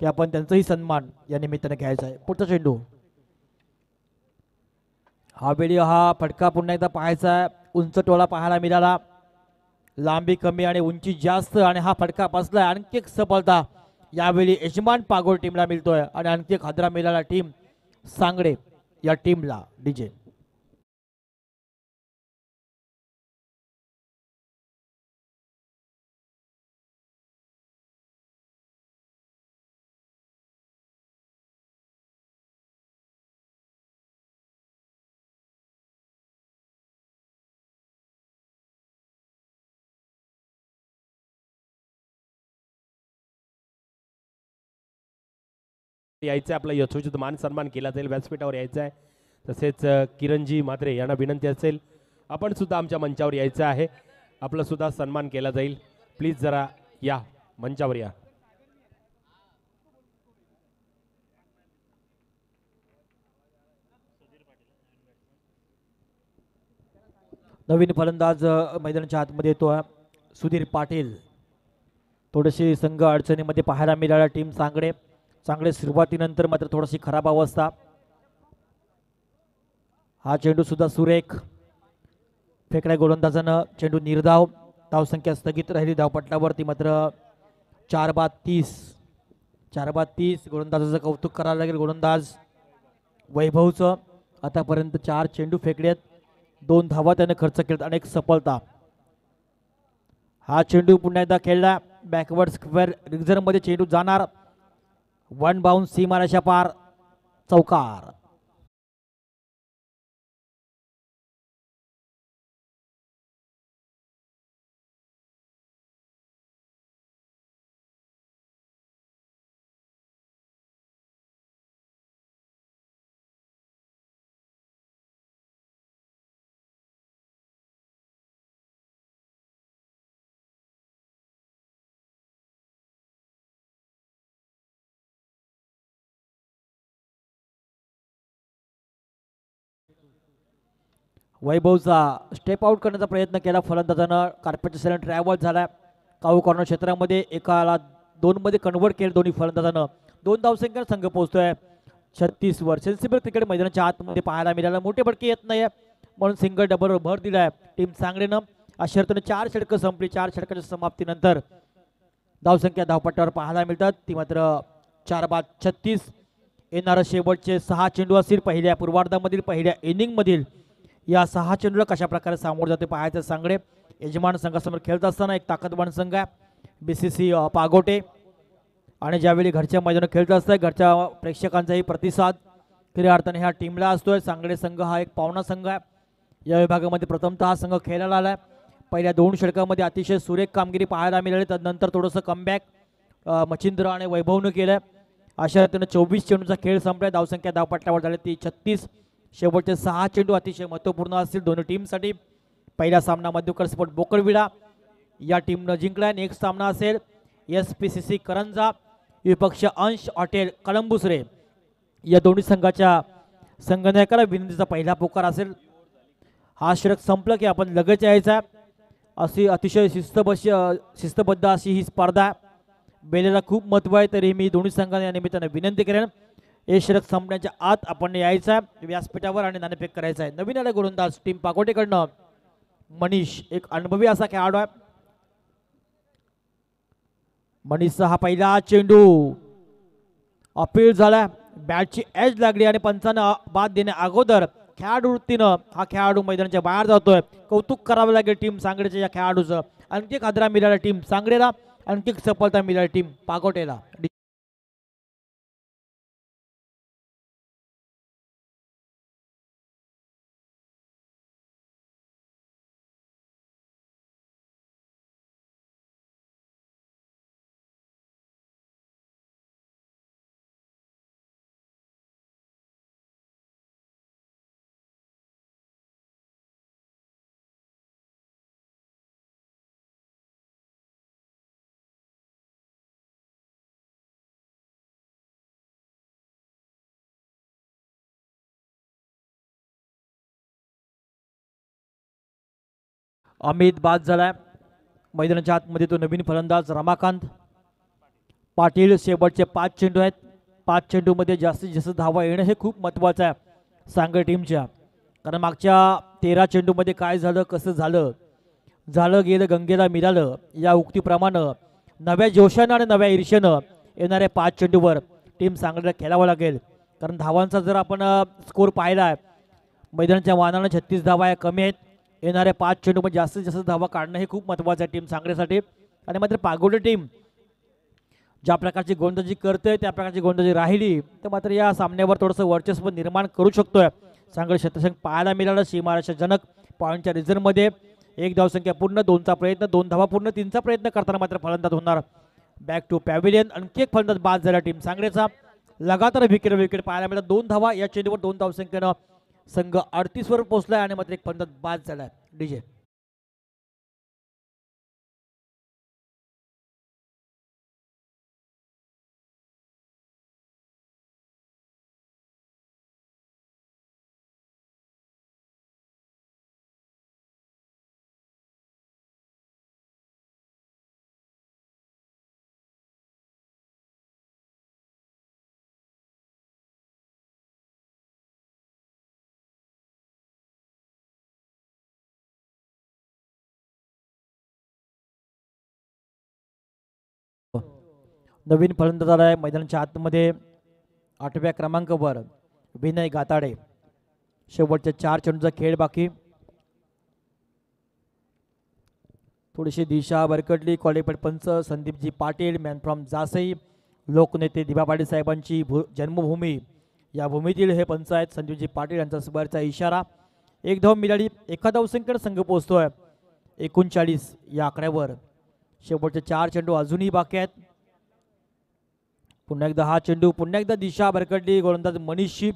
की आपण त्यांचाही सन्मान या निमित्ताने घ्यायचा आहे. पुढचा चेंडू वेळी हा फटका पुन्हा एकदा पाहायचा आहे. उंच टोळा पाहायला मिळाला, लांबी कमी आणि उंची जास्त आणि हा फटका बसलाय. आणखी एक सफलता यावेळी यजमान पागोड टीमला मिळतोय आणि आणखी एक हादरा मिळाला टीम सांगडे या टीमला. डीजे यायचं आपला यथोचित मान सन्मान केला जाईल. व्यासपीठावर यायचं आहे. तसेच किरणजी म्हात्रे यांना विनंती असेल आपण सुद्धा आमच्या मंचावर यायचं आहे, आपला सुद्धा सन्मान केला जाईल. प्लीज जरा या मंचावर या. नवीन फलंदाज मैदानाच्या आतमध्ये येतो सुधीर पाटील. थोडीशी संघ अडचणीमध्ये पाहायला मिळाला टीम सांगडे. चांगले सुरुवातीनंतर मात्र थोडीशी खराब अवस्था. हा चेंडू सुद्धा सुरेख फेकड्या गोलंदाजानं चेंडू निर्धाव. धावसंख्या स्थगित राहिली धावपटलावरती मात्र 4-30. 4-30 गोलंदाजाचं कौतुक करायला लागेल. गोलंदाज वैभवचं आतापर्यंत 4 चेंडू फेकलेत, 2 धावा त्याने खर्च केलेत, अनेक सफलता. हा चेंडू पुन्हा एकदा खेळला बॅकवर्ड स्क्वेअर रिझर्व्हमध्ये चेंडू जाणार. 1 बाउंस सीमारेषा पार, चौकार. वैभवचा स्टेप आउट करण्याचा प्रयत्न केला फलंदाजानं. कार्पेटच्या सैन्य ट्रॅव्हल झाला. काऊ कॉर्नर क्षेत्रामध्ये एकाला 2 मध्ये कन्वर्ट केलं दोन्ही फलंदाजानं. 2 धावसंख्येने संघ पोहोचतोय 36 वर. सेन्सिबल क्रिकेट मैदानाच्या आतमध्ये पाहायला मिळालं. मोठे फटके येत नाही म्हणून सिंगल डबल भर दिलाय टीम सांगडेनं. अशा अर्थानं 4 षटकं संपली. 4 षटकाच्या समाप्तीनंतर धावसंख्या धावपट्ट्यावर पाहायला मिळतात ती मात्र 4-36. येणारं शेवटचे 6 चेंडू असतील पहिल्या पूर्वार्धामधील पहिल्या इनिंगमधील. या 6 चेंडूला कशा प्रकारे सामोरं जाते पाहायचं सांगडे. यजमान संघासमोर खेळत असताना एक ताकदवान संघ आहे BCC पागोटे आणि ज्यावेळी घरच्या मैदानात खेळत असतात घरच्या प्रेक्षकांचाही प्रतिसाद खऱ्या अर्थाने ह्या टीमला असतोय. सांगडे संघ हा एक पावणा संघ आहे. या विभागामध्ये प्रथमतः हा संघ खेळायला आलाय. पहिल्या 2 षटकामध्ये अतिशय सुरेख कामगिरी पाहायला मिळाली. त्यानंतर थोडंसं कमबॅक मच्छिंद्र आणि वैभवनं केलं. अशा रीतीनं 24 चेंडूचा खेळ संपलाय. धावसंख्या धावपट्ट्यावर झाली ती 36. शेवटचे 6 चेंडू अतिशय महत्त्वपूर्ण असतील दोन्ही टीमसाठी. पहिला सामना मधुकर स्पोर्ट बोकडविडा या टीमनं जिंकलाय. नेक्स्ट सामना असेल SPCC करंजा विपक्ष अंश हॉटेल कळंबुसरे. या दोन्ही संघाच्या संघनायकाला विनंतीचा पहिला पुकार असेल. हा षटक संपलं की आपण लगेच यायचा. अशी अतिशय शिस्तबद्ध अशी ही स्पर्धा बेलेला खूप महत्त्व आहे. तरी मी दोन्ही संघांना या निमित्तानं विनंती करेन हे षटक संपण्याच्या आत आपण यायचं आहे व्यासपीठावर आणि नाणेफेक करायचं आहे. नवीन आले गोलंदाज टीम पाकोटेकडनं मनीष, एक अनुभवी असा खेळाडू आहे. मनीषचा हा पहिला चेंडू अपील झाला, बॅटची एज लागली आणि पंचानं बाद देण्या अगोदर खेळाडू वृत्तीनं हा खेळाडू मैदानाच्या बाहेर जातोय. कौतुक करावं लागेल टीम सांगडेच्या या खेळाडूचं. आणखी एक हादरा मिळाला टीम सांगडेला, आणखी एक सफलता मिळाली टीम पाकोटेला. अमित बाद झालाय मैदानाच्या आतमध्ये, तो नवीन फलंदाज रमाकांत पाटील. शेवटचे 5 चेंडू आहेत, 5 चेंडूमध्ये जास्तीत जास्त धावा येणं हे खूप महत्त्वाचं आहे सांगड टीमच्या. कारण मागच्या 13 चेंडूमध्ये काय झालं, कसं झालं, झालं गेलं गंगेला मिळालं या उक्तीप्रमाणे नव्या जोशानं आणि नव्या ईर्ष्येनं येणाऱ्या 5 चेंडूवर टीम सांगडेला खेळावं लागेल. कारण धावांचा जर आपण स्कोर पाहिला आहे, मैदानाच्या मानानं 36 धावा या कमी आहेत. येणाऱ्या 5 चेंडूमध्ये जास्तीत जास्त धावा काढणं हे खूप महत्त्वाचं आहे टीम सांगडेसाठी. आणि मात्र पागोडे टीम ज्या प्रकारची गोलंदाजी करते त्या प्रकारची गोलंदाजी राहिली तर मात्र या सामन्यावर थोडंसं वर्चस्व निर्माण करू शकतोय सांगड. शतशंख पाहायला मिळालं सीमारेषाजनक पॉईंटच्या रिझनमध्ये. 1 धावसंख्या पूर्ण, 2चा प्रयत्न, 2 धावा पूर्ण, 3चा प्रयत्न करताना मात्र फलंदाज होणार बॅक टू पॅव्हिलियन. आणखी एक फलंदाज बाद झाला टीम सांगडेचा. लगातार विकेट पाहायला मिळतात. 2 धावा या चेंडूवर, 2 धावसंख्येनं संघ 38 वर पोहोचलाय आणि मात्र एक फलंदाज बाद झालाय. डीजे नवीन फलंदाज आलाय मैदानाच्या आतमध्ये 8व्या क्रमांकावर विनय गाताडे. शेवटच्या 4 चेंडूचा खेळ बाकी. थोडीशी दिशा भरकटली. क्वालिफाईड पंच संदीपजी पाटील, मॅन फ्रॉम जासई, लोकनेते दिबा पाटील साहेबांची जन्मभूमी या भूमीतील हे पंच आहेत संदीपजी पाटील यांचा सुबारचा इशारा. 1 धाव मिळाली, 1 धावसंख्येनं संघ पोहोचतोय 39 या आकड्यावर. शेवटचे 4 चेंडू अजूनही बाकी आहेत. पुन्हा एकदा हा चेंडू, पुन्हा एकदा दिशा भरकटली. गोलंदाज मनीषशी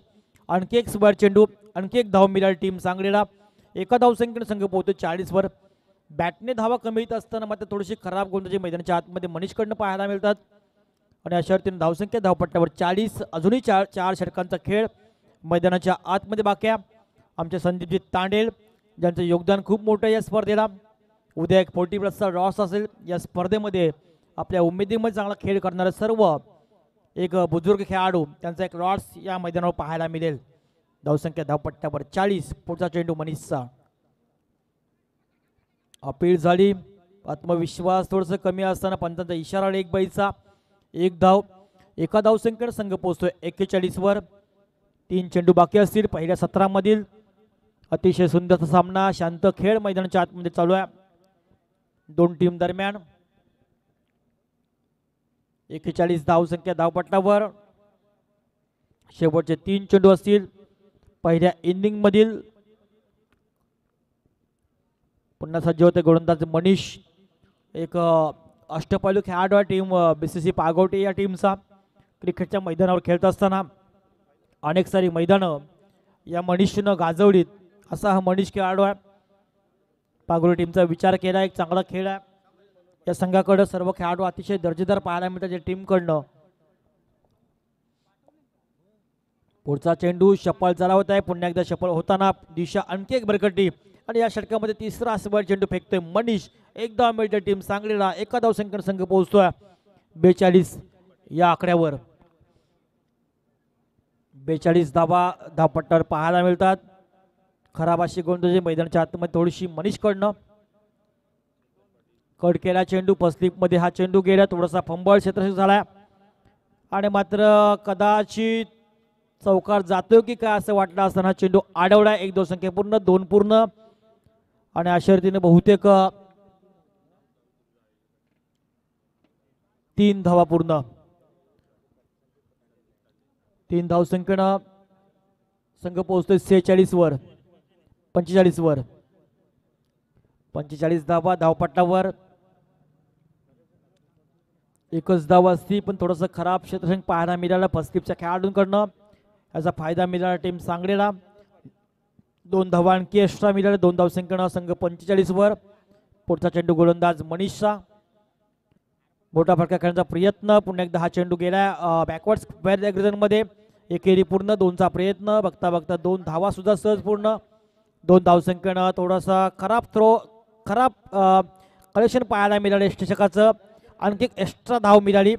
आणखी एक सुबार चेंडू, आणखी एक धाव मिळाली टीम सांगडेला. 1 धावसंख्येनं संघ पोहोचतो 40 वर. बॅटने धावा कमी येत असताना मात्र थोडीशी खराब गोलंदाजी मैदानाच्या आतमध्ये मनीषकडनं पाहायला मिळतात. आणि अशा रीतीने धावसंख्या धावपट्ट्यावर 40. अजूनही 4 षटकांचा खेळ मैदानाच्या आतमध्ये बाकी आहे. आमचे संदीपजी तांडेल ज्यांचं योगदान खूप मोठं या स्पर्धेला. उद्या एक 40+ रॉस असेल या स्पर्धेमध्ये. आपल्या उमेदीमध्ये चांगला खेळ करणारे सर्व एक बुजुर्ग खेळाडू त्यांचा एक रॉड्स या मैदानावर पाहायला मिळेल. धावसंख्या धावपट्ट्यावर 40. पुढचा चेंडू मनीषचा. अपील झाली. आत्मविश्वास थोडंसं कमी असताना पंचांचा इशारा, 1 बाईचा 1 धाव. 1 धावसंख्येनं संघ पोहोचतोय 41 वर. 3 चेंडू बाकी असतील पहिल्या 17 मधील. अतिशय सुंदर सामना, शांत खेळ मैदानाच्या आतमध्ये चालू आहे 2 टीम दरम्यान. 41 धावसंख्या धावपट्टावर. शेवटचे 3 चेंडू असतील पहिल्या इनिंग मधील. पुन्हा सज्ज होते गोलंदाज मनीष. एक अष्टपैलू खेळाडू आहे टीम BCC पागोटे या टीमचा. क्रिकेटच्या मैदानावर खेळत असताना अनेक सारी मैदानं या मनीषनं गाजवलीत असा हा मनीष खेळाडू आहे. पागोटे टीमचा विचार केला, एक चांगला खेळ आहे या संघाकडं. सर्व खेळाडू अतिशय दर्जेदार पाहायला मिळतात या टीमकडनं. पुढचा चेंडू शफल झाला होता आहे. पुन्हा एकदा शफल होताना दिशा आणखी एक भरकटली आणि या षटकामध्ये 3रा असं चेंडू फेकतोय मनीष. 1 धाव मिळते टीम सांगलीला. 1 धावसंख्येनं संघ पोहोचतोय 42 या आकड्यावर. 42 धावा धावपट्ट्यावर पाहायला मिळतात. खराब अशी गोलंदाजी मैदानाच्या आतमध्ये थोडीशी मनीषकडनं. कट केला चेंडू, मध्ये हा चेंडू गेला, थोडासा फंबळ क्षेत्ररक्षक झाला आणि मात्र कदाचित चौकार जातोय की काय असं वाटलं असताना चेंडू अडवला. 1 संख्या पूर्ण, 2 पूर्ण आणि अशा रीतीने बहुतेक 3 धावा पूर्ण. 3 धावसंख्येनं संघ पोहोचतोय 46 वर, 45 वर. 45 धावा धावपट्टावर. एकच धाव असती पण थोडंसं खराब क्षेत्ररक्षण पाहायला मिळालं फस्टिपच्या खेळाडूंकडनं. याचा फायदा मिळाला टीम सांगलीला. 2 धावा आणखी एक्स्ट्रा मिळाले. 2 धावसंख्येनं संघ 45 वर. पुढचा चेंडू गोलंदाज मनीषचा. मोठा फटका खेळण्याचा प्रयत्न, पुन्हा एकदा हा चेंडू गेला बॅकवर्ड स्क्वेअर मध्ये. एकेरी पूर्ण, 2चा प्रयत्न, बघता बघता 2 धावा सुद्धा सहज पूर्ण. 2 धावसंख्येनं थोडासा खराब कलेक्शन पाहायला मिळालं यष्टीचकाचं. आणखी एक एक्स्ट्रा धाव मिळाली.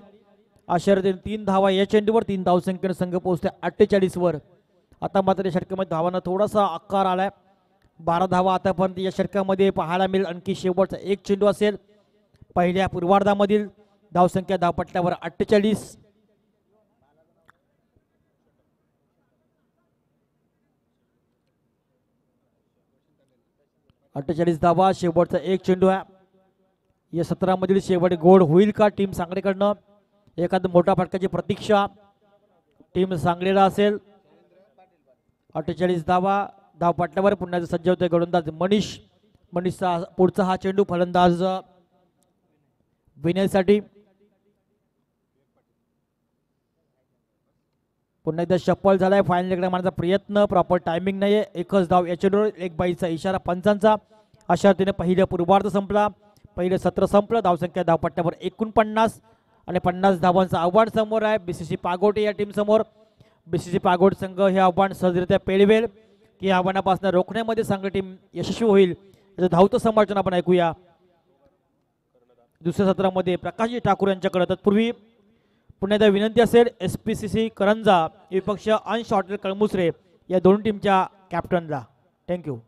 अशा रीतीने 3 धावा या चेंडूवर. 3 धावसंख्येनं संघ पोहोचते 48 वर. आता मात्र या षटकामध्ये धावांना थोडासा आकार आलाय. 12 धावा आतापर्यंत या षटकामध्ये पाहायला मिळेल. आणखी शेवटचा एक चेंडू असेल पहिल्या पूर्वार्धामधील. धावसंख्या धावपट्ट्यावर 48. धावा, शेवटचा एक चेंडू आहे. या सत्रामधील शेवट गोड होईल का टीम सांगलीकडनं? एखाद मोठा फटकाची प्रतीक्षा टीम सांगलीला असेल. 48 धावा धावपट्ट्यावर. पुन्हा सज्ज होते गोलंदाज मनीषचा पुढचा हा चेंडू फलंदाज विनयसाठी. पुन्हा एकदा शप्पल झालाय. फायनल इकडे मारण्याचा प्रयत्न, प्रॉपर टायमिंग नाहीये. एकच धाव या चेंडूवर. एक बाईचा इशारा पंचांचा. अशा रीतीने पहिलं पूर्वार्ध संपला, पहिलं सत्र संपलं. धावसंख्या धावपट्ट्यावर 49 आणि 50 धावांचं आव्हान समोर आहे बीसीसी पागोटे या टीम समोर. बीसीसी पागोट संघ हे आव्हान सहजरित्या पेलवेल की आव्हानापासून रोखण्यामध्ये सांगली टीम यशस्वी होईल, याचं धावतं समालोचन आपण ऐकूया दुसऱ्या सत्रामध्ये प्रकाशजी ठाकूर यांच्याकडे. तत्पूर्वी पुन्हा एकदा विनंती असेल SPCC करंजा विपक्ष अंश हॉटेल कळमुसरे या दोन टीमच्या कॅप्टनला. थँक्यू.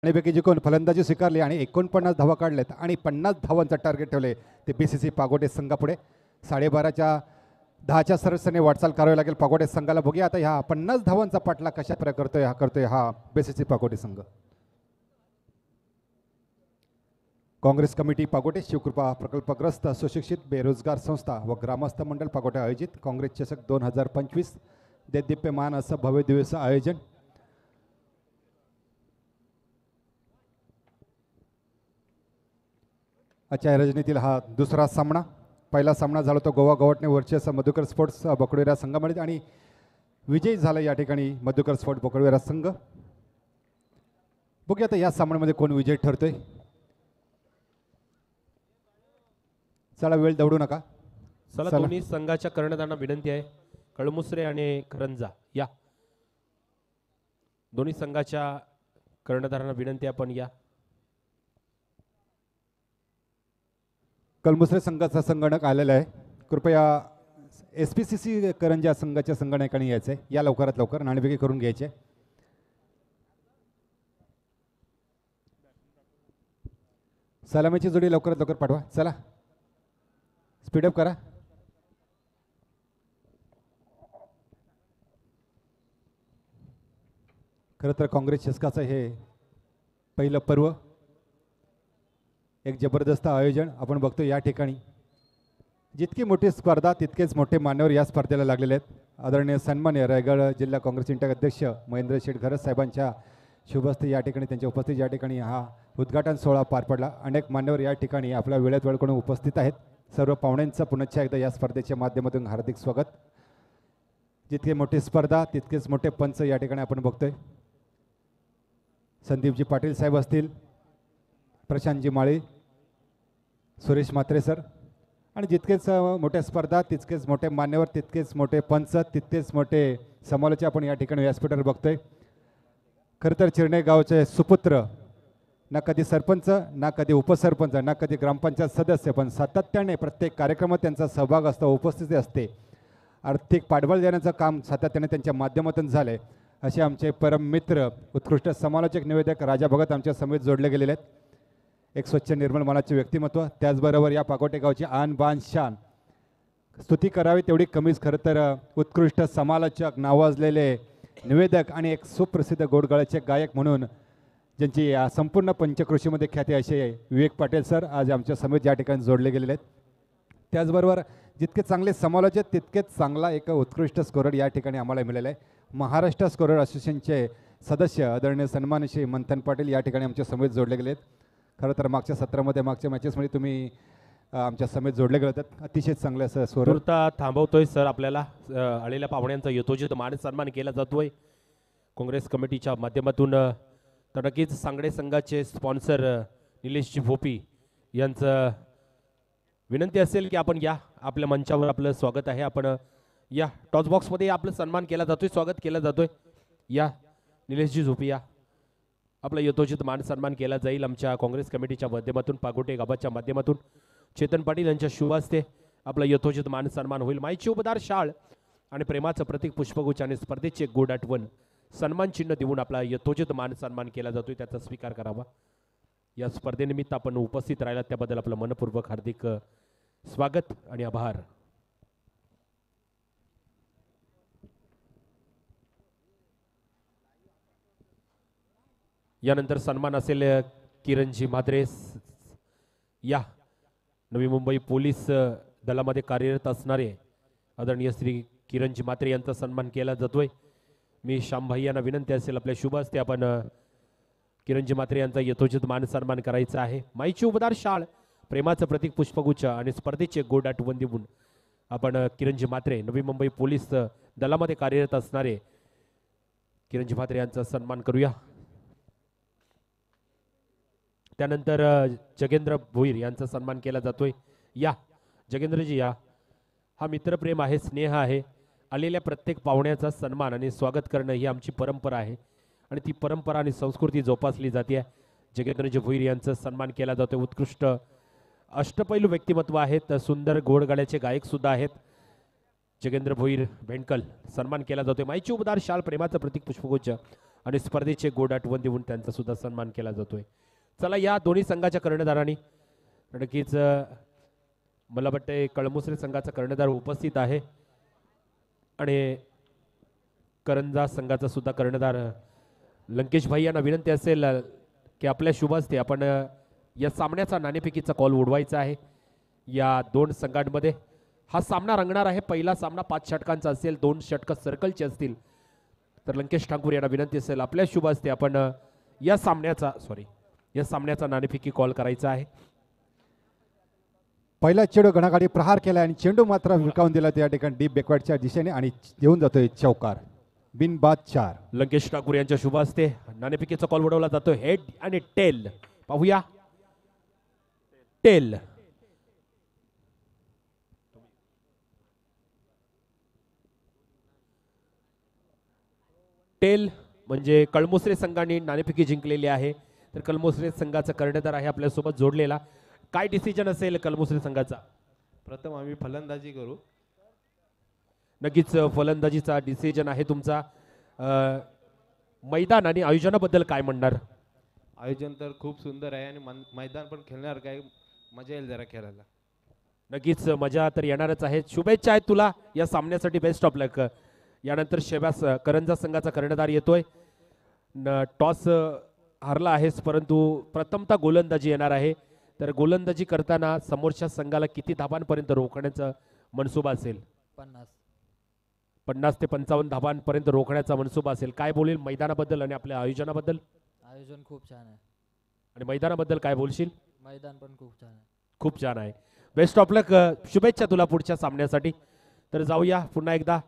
पैकी जे कोण फलंदाजी स्वीकारली आणि 49 धावा काढल्यात आणि 50 धावांचा टार्गेट ठेवले ते BCC पागोटे संघापुढे. 12:30च्या 10च्या सरसने वाटचाल करावी लागेल पागोटे संघाला. बघूया आता ह्या 50 धावांचा पाठला कशा प्रकारे करतोय हा BCC पागोटे संघ. काँग्रेस कमिटी पागोटे, शिवकृपा प्रकल्पग्रस्त सुशिक्षित बेरोजगार संस्था व ग्रामस्थ मंडळ पागोटे आयोजित काँग्रेस चषक 2025 देदीप्यमान असं भव्य दिवस आयोजन. आजच्या रजनीतील हा दुसरा सामना. पहिला सामना झाला तो गोवा गवटने वर्चस्व मधुकर स्पोर्ट्स बकडवेरा संघामध्ये आणि विजयी झाला या ठिकाणी मधुकर स्पोर्ट्स बकडवेरा संघ. बघूया आता या सामन्यामध्ये कोण विजयी ठरतोय. चला वेळ दवडू नका. चला दोन्ही संघाच्या कर्णधारांना विनंती आहे, कळमुसरे आणि करंजा या. दोन्ही संघाच्या कर्णधारांना विनंती आहे, आपण या. कळमुसरे संघाचा संगणक आलेला आहे. कृपया SPCC करंजा संघाच्या संगणकाने यायचं आहे. या लवकरात लवकर नाणेफेकी करून घ्यायचे. सलामीची जोडी लवकरात लवकर पाठवा. चला स्पीडअप करा. खरं तर काँग्रेस चषकाचं हे पहिलं पर्व, एक जबरदस्त आयोजन आपण बघतो या ठिकाणी. जितकी मोठी स्पर्धा तितकेच मोठे मान्यवर या स्पर्धेला लागलेले आहेत. आदरणीय सन्मान्य रायगड जिल्हा काँग्रेस इंटक अध्यक्ष महेंद्र शेठ घरत साहेबांच्या शुभहस्ते या ठिकाणी त्यांच्या उपस्थित या ठिकाणी हा उद्घाटन सोहळा पार पडला. अनेक मान्यवर या ठिकाणी आपल्या वेळेत वेळ करून उपस्थित आहेत. सर्व पाहुण्यांचं पुनश्च एकदा या स्पर्धेच्या माध्यमातून हार्दिक स्वागत. जितकी मोठी स्पर्धा तितकेच मोठे पंच या ठिकाणी आपण बघतोय. संदीपजी पाटील साहेब असतील, प्रशांतजी माळी, सुरेश म्हात्रे सर, आणि जितकेच मोठ्या स्पर्धा तितकेच मोठे मान्यवर, तितकेच मोठे पंच, तितकेच मोठे समालोचक आपण या ठिकाणी व्यासपीठावर बघतोय. खरं तर चिरणे गावचे सुपुत्र, ना कधी सरपंच, ना कधी उपसरपंच, ना कधी ग्रामपंचायत सदस्य, पण सातत्याने प्रत्येक कार्यक्रमात त्यांचा सहभाग असतो, उपस्थिती असते. आर्थिक पाठबळ देण्याचं काम सातत्याने त्यांच्या माध्यमातून झाले. असे आमचे परम मित्र उत्कृष्ट समालोचक निवेदक राजा भगत आमच्या समेत जोडले गेलेले आहेत. एक स्वच्छ निर्मळ मनाचे व्यक्तिमत्व, त्याचबरोबर या पागोटे गावची आन बान शान. स्तुती करावी तेवढी कमीच. खरं तर उत्कृष्ट समालोचक, नावाजलेले निवेदक आणि एक सुप्रसिद्ध गोडगळ्याचे गायक म्हणून ज्यांची या संपूर्ण पंचकृषीमध्ये ख्याती असे विवेक पाटील सर आज आमच्या समेत या ठिकाणी जोडले गेलेले आहेत. त्याचबरोबर जितके चांगले समालोचक तितकेच चांगला एक उत्कृष्ट स्कोरर या ठिकाणी आम्हाला मिळाला आहे. महाराष्ट्र स्कोरर असोसिएशनचे सदस्य आदरणीय सन्मान श्री मंथन पाटील या ठिकाणी आमच्या समेत जोडले गेले आहेत. खरं तर मागच्या सत्रामध्ये, मागच्या मॅचेसमध्ये तुम्ही आमच्या समेत जोडले गेले होतात. अतिशय चांगलं असं स्कोरर. तुर्ता थांबवतोय सर. आपल्याला आलेल्या पाहुण्यांचा यथोचित मान सन्मान केला जातोय काँग्रेस कमिटीच्या माध्यमातून. तर नक्कीच सांगडे संघाचे स्पॉन्सर निलेशजी भोपी यांचं विनंती असेल की आपण या, आपल्या मंचावर आपलं स्वागत आहे. आपण या टॉस बॉक्समध्ये आपलं सन्मान केला जातोय, स्वागत केलं जातोय. या निलेशजी झोपी या, आपला यथोचित मान सन्मान केला जाईल आमच्या काँग्रेस कमिटीच्या माध्यमातून, पागोटे गावाच्या माध्यमातून. चेतन पाटील यांच्या शुभ हस्ते आपला यथोचित मान सन्मान होईल. माईची उबदार शाळ आणि प्रेमाचं प्रतीक पुष्पगुच्छ आणि स्पर्धेची एक गोड आठवण सन्मान चिन्ह देऊन आपला यथोचित मान सन्मान केला जातोय, त्याचा स्वीकार करावा. या स्पर्धेनिमित्त आपण उपस्थित राहिला त्याबद्दल आपलं मनपूर्वक हार्दिक स्वागत आणि आभार. यानंतर सन्मान असेल किरणजी म्हात्रे या नवी मुंबई पोलीस दलामध्ये कार्यरत असणारे आदरणीय श्री किरणजी म्हात्रे यांचा सन्मान केला जातोय. मी श्यामभाई यांना विनंती असेल आपल्या शुभ हस्ते आपण किरणजी म्हात्रे यांचा यथोचित मान सन्मान करायचा आहे. माईची उबदार शाळ, प्रेमाचं प्रतीक पुष्पगुच्छ आणि स्पर्धेचे गोड आठवण देऊन आपण किरणजी म्हात्रे, नवी मुंबई पोलीस दलामध्ये कार्यरत असणारे किरणजी म्हात्रे यांचा सन्मान करूया. त्यानंतर जगेंद्र भोईर यांचा सन्मान केला जातोय. या जगेंद्रजी या. हा मित्रप्रेम आहे, स्नेह आहे. आलेल्या प्रत्येक पाहुण्याचा सन्मान आणि स्वागत करणं ही आमची परंपरा आहे आणि ती परंपरा आणि संस्कृती जोपासली जाते. जगेंद्रजी भोईर यांचा सन्मान केला जातोय. उत्कृष्ट अष्टपैलू व्यक्तिमत्व आहेत, सुंदर घोडगाड्याचे गायक सुद्धा आहेत. जगेंद्र भोईर भेंडकल सन्मान केला जातोय. माईची उबदार शाल, प्रेमाचं प्रतीक पुष्पगुच्छ आणि स्पर्धेचे गोड आठवण देऊन त्यांचा सुद्धा सन्मान केला जातोय. चला या दोन्ही संघाच्या कर्णधारांनी, नक्कीच मला वाटते कळमुसरे संघाचा कर्णधार उपस्थित आहे आणि करंजा संघाचा सुद्धा कर्णधार लंकेश भाई यांना विनंती असेल की आपल्या शुभ हस्ते आपण या सामन्याचा नाणेफेकीचा कॉल उडवायचा आहे. या दोन संघांमध्ये हा सामना रंगणार आहे. पहिला सामना 5 षटकांचा असेल, 2 षटकं सर्कलचे असतील. तर लंकेश ठाकूर यांना विनंती असेल आपल्या शुभ हस्ते आपण या सामन्याचा नाणेफेकी कॉल करायचा आहे. पहिला चेंडू घणाघाटी प्रहार केला आणि चेंडू मात्र विळकावून दिला त्या ठिकाणी डीप बॅकवर्डच्या दिशेने आणि देऊन जातोय चौकार. बिनबाद 4. लंकेश ठाकूर यांच्या शुभ हस्ते नाणेफेकीचा कॉल उडवला जातो. हेड आणि टेल पाहूया. टेल टेल म्हणजे कळमुसरे संघाने नाणेफेकी जिंकलेली आहे. तर कळमुसरे संघाचा कर्णधार आहे आपल्यासोबत जोडलेला. काय डिसिजन असेल कळमुसरे संघाचा? प्रथम आम्ही फलंदाजी करू. नक्कीच फलंदाजीचा डिसिजन आहे तुमचा. मैदान आणि आयोजनाबद्दल काय म्हणणार? आयोजन तर खूप सुंदर आहे आणि मैदान पण खेळणार काय मजा येईल जरा खेळायला. नक्कीच मजा तर येणारच आहे. शुभेच्छा आहेत तुला या सामन्यासाठी. बेस्ट ऑफ लक. यानंतर शेबास करंजा संघाचा कर्णधार येतोय. टॉस हारला आहेस परंतु प्रथमतः गोलंदाजी येणार आहे. तर गोलंदाजी करताना समोरच्या संघाला किती धावांपर्यंत रोखण्याचा मनसुबा असेल? 50 ते 55 धावांपर्यंत रोखण्याचा मनसुबा असेल. काय बोलील मैदानाबद्दल आणि आपल्या आयोजनाबद्दल? आयोजन खूप छान आहे. आणि मैदानाबद्दल काय बोलशील? मैदान पण खूप छान आहे. खूप छान आहे. बेस्ट ऑफ लक. शुभेच्छा तुला पुढच्या सामन्यासाठी. तर जाऊया पुन्हा एकदा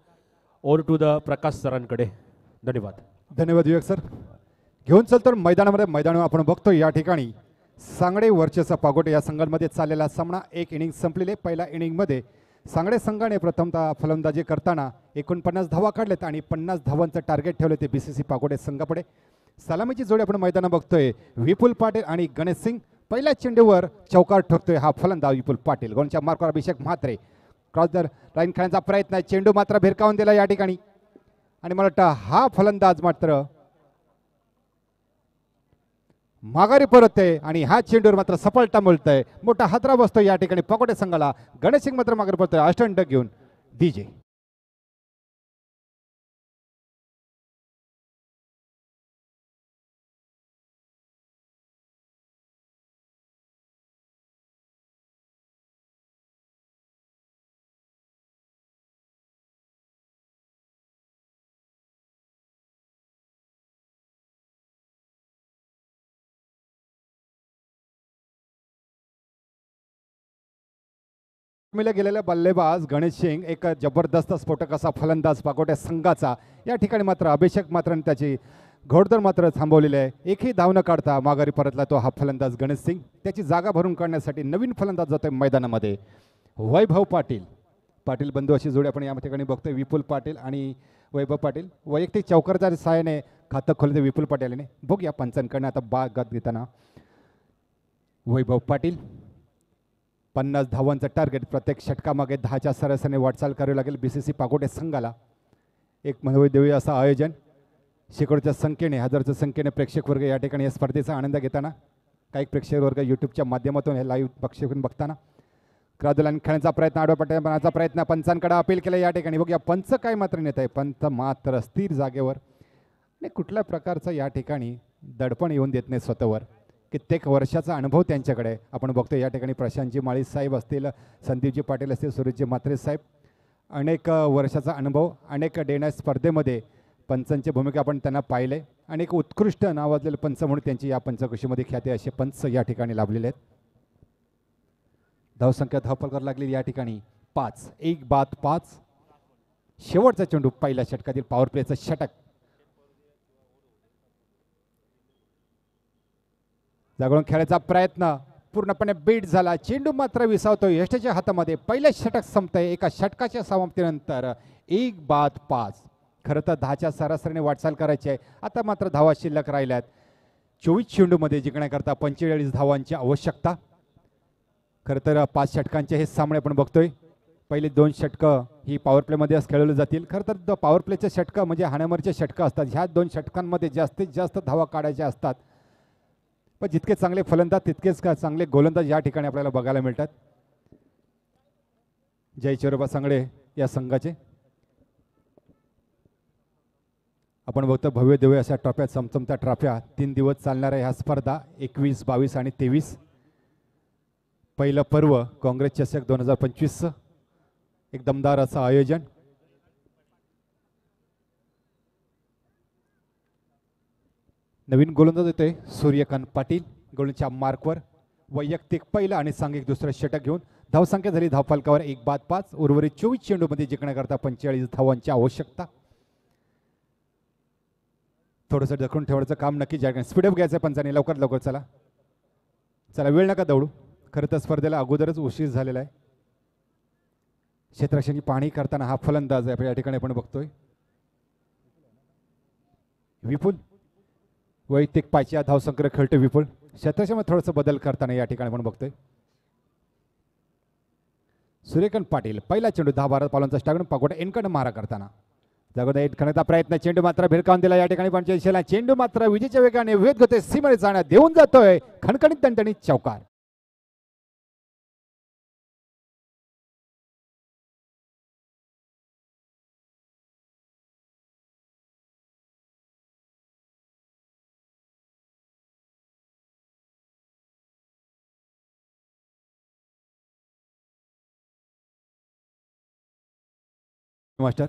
ओव्हर टू द प्रकाश सरांकडे. धन्यवाद. धन्यवाद विवेक सर. घेऊन चलतो मैदानामध्ये. मैदान आपण बघतो या ठिकाणी सांगडे वर्चस्व पागोटे या संघांमध्ये चाललेला सामना. एक इनिंग संपलेले. पहिल्या इनिंगमध्ये सांगडे संघाने प्रथमतः फलंदाजी करताना 49 धावा काढलेत आणि 50 धावांचं टार्गेट ठेवले ते BCC पागोटे संघापुढे. सलामीची जोडी आपण मैदानात बघतोय. विपुल पाटील आणि गणेश सिंग. पहिल्या चेंडूवर चौकार ठोकतोय हा फलंदाज विपुल पाटील. गोलच्या मार्कवर अभिषेक म्हात्रे. क्रॉस द लाईन खेळण्याचा प्रयत्न आहे. चेंडू मात्र भिरकावून दिला या ठिकाणी आणि मला वाटतं हा फलंदाज मात्र माघारी परतते आणि हा चेंडूवर मात्र सफलता मिळतंय. मोठा हादरा बसतो या ठिकाणी पागोटे संघाला. गणेश सिंग मात्र माघारी परतोय अष्टंडक घेऊन. DJ गेलेला बल्लेबाज गणेश सिंग एक जबरदस्त स्फोटक असा फलंदाज पागोटे संघाचा. या ठिकाणी मात्र अभिषेक मात्र त्याची घोडदौड मात्र थांबवलेली आहे. एकही धाव न काढता माघारी परतला तो हा फलंदाज गणेश सिंग. त्याची जागा भरून काढण्यासाठी नवीन फलंदाज जातोय मैदानामध्ये वैभव पाटील. पाटील बंधू अशी जोडी आपण या ठिकाणी बघतोय. विपुल पाटील आणि वैभव पाटील वैयक्तिक चौकारच्या सहाय्याने खातं खोलते विपुल पाटीलने. बघूया पंचांकडनं आता बागत घेताना. वैभव पाटील 50 धावांचं टार्गेट. प्रत्येक षटकामागे 10च्या सरासरीने वाटचाल करावी लागेल BCC पागोटे संघाला. एक मनोदेवी असं आयोजन. शेकडोच्या संख्येने हजारच्या संख्येने प्रेक्षक वर्ग या ठिकाणी या स्पर्धेचा आनंद घेताना. काही प्रेक्षक वर्ग यूट्यूबच्या माध्यमातून हे लाईव्ह प्रक्षेपण बघताना. क्रादुलान खेळण्याचा प्रयत्न आडवा पट्ट्याचा प्रयत्न पंचांकडे अपील केलं या ठिकाणी. बघूया पंच काय मात्र नेत आहे. पंच मात्र स्थिर जागेवर आणि कुठल्या प्रकारचं या ठिकाणी दडपण येऊन देत नाही स्वतःवर. कित्येक वर्षाचा अनुभव त्यांच्याकडे आपण बघतो या ठिकाणी. प्रशांतजी माळी साहेब असतील, संदीपजी पाटील असतील, सुरेशजी म्हात्रे साहेब. अनेक वर्षाचा अनुभव. अनेक डेण्या स्पर्धेमध्ये पंचांची भूमिका आपण त्यांना पाहिले. अनेक उत्कृष्ट नावाजलेले पंच म्हणून त्यांची या पंचकृषीमध्ये ख्याती असे पंच या ठिकाणी लाभलेले आहेत. धावसंख्या धावपल करायला लागलेली या ठिकाणी 5. 1 बाद 5. शेवटचा चेंडू पहिल्या षटकातील पॉवर प्लेचं षटक. जागून खेळायचा प्रयत्न पूर्णपणे बीट झाला. चेंडू मात्र विसावतो यष्टीच्या हातामध्ये. पहिलं षटक संपतंय. एका षटकाच्या समाप्तीनंतर 1 बाद 5. खरं तर 10च्या सरासरीने वाटचाल करायची आहे. आता मात्र धावा शिल्लक राहिल्यात. 24 चेंडूमध्ये जिंकण्याकरता 45 धावांची आवश्यकता. खरं तर 5 षटकांचे हे सामने आपण बघतोय. पहिले 2 षटकं ही पॉवर प्लेमध्ये खेळवली जातील. खरं तर पॉवर प्लेचे षटकं म्हणजे हाणामारीचे षटकं असतात. ह्या 2 षटकांमध्ये जास्तीत जास्त धावा काढायच्या असतात. पण जितके चांगले फलंदाज तितकेच चांगले गोलंदाज या ठिकाणी आपल्याला बघायला मिळतात. जय चिरोबा सांगडे या संघाचे आपण बघतो भव्य दिव्य अशा ट्रॉफ्या, चमचमत्या ट्रॉफ्या. 3 दिवस चालणाऱ्या ह्या स्पर्धा 21, 22 आणि 23. पहिलं पर्व काँग्रेस चषक 2025चं एक दमदार असं आयोजन. नवीन गोलंदाज येतोय सूर्यकांत पाटील. गोलच्या मार्कवर वैयक्तिक पहिलं आणि सांघिक दुसरं षटक घेऊन. धावसंख्या झाली धावफलकावर 1 बाद 5. उर्वरित 24 चेंडूमध्ये जिंकण्याकरता 45 धावांची आवश्यकता. थोडंसं ढकलून ठेवायचं काम नक्की ज्या स्पीडअप घ्यायचं पंचाने. लवकर लवकर चला चला, वेळ नका दौडू. खरं तर स्पर्धेला अगोदरच उशीर झालेला आहे. क्षेत्ररक्षणाची पाहणी करताना हा फलंदाज आहे या ठिकाणी आपण बघतोय. विपुल वैयक्तिक पायच्या धावसंख्या खेळतो विपुल. क्षेत्ररक्षणामध्ये थोडंसं बदल करताना या ठिकाणी आपण बघतोय. सूर्यकांत पाटील पहिला चेंडू 10-12 पावलांचा स्टागून पागोटा एनकडे मारा करताना जागोदर हिट करण्याचा प्रयत्न, चेंडू मात्र भिरकावून दिला या ठिकाणी पंचायत दिशेला. चेंडू मात्र विजेच्या वेगाने वेध घेतोय, सीमेवर जाण्यात देऊन जातोय. खणखणीत दणदणीत चौकार. मास्टर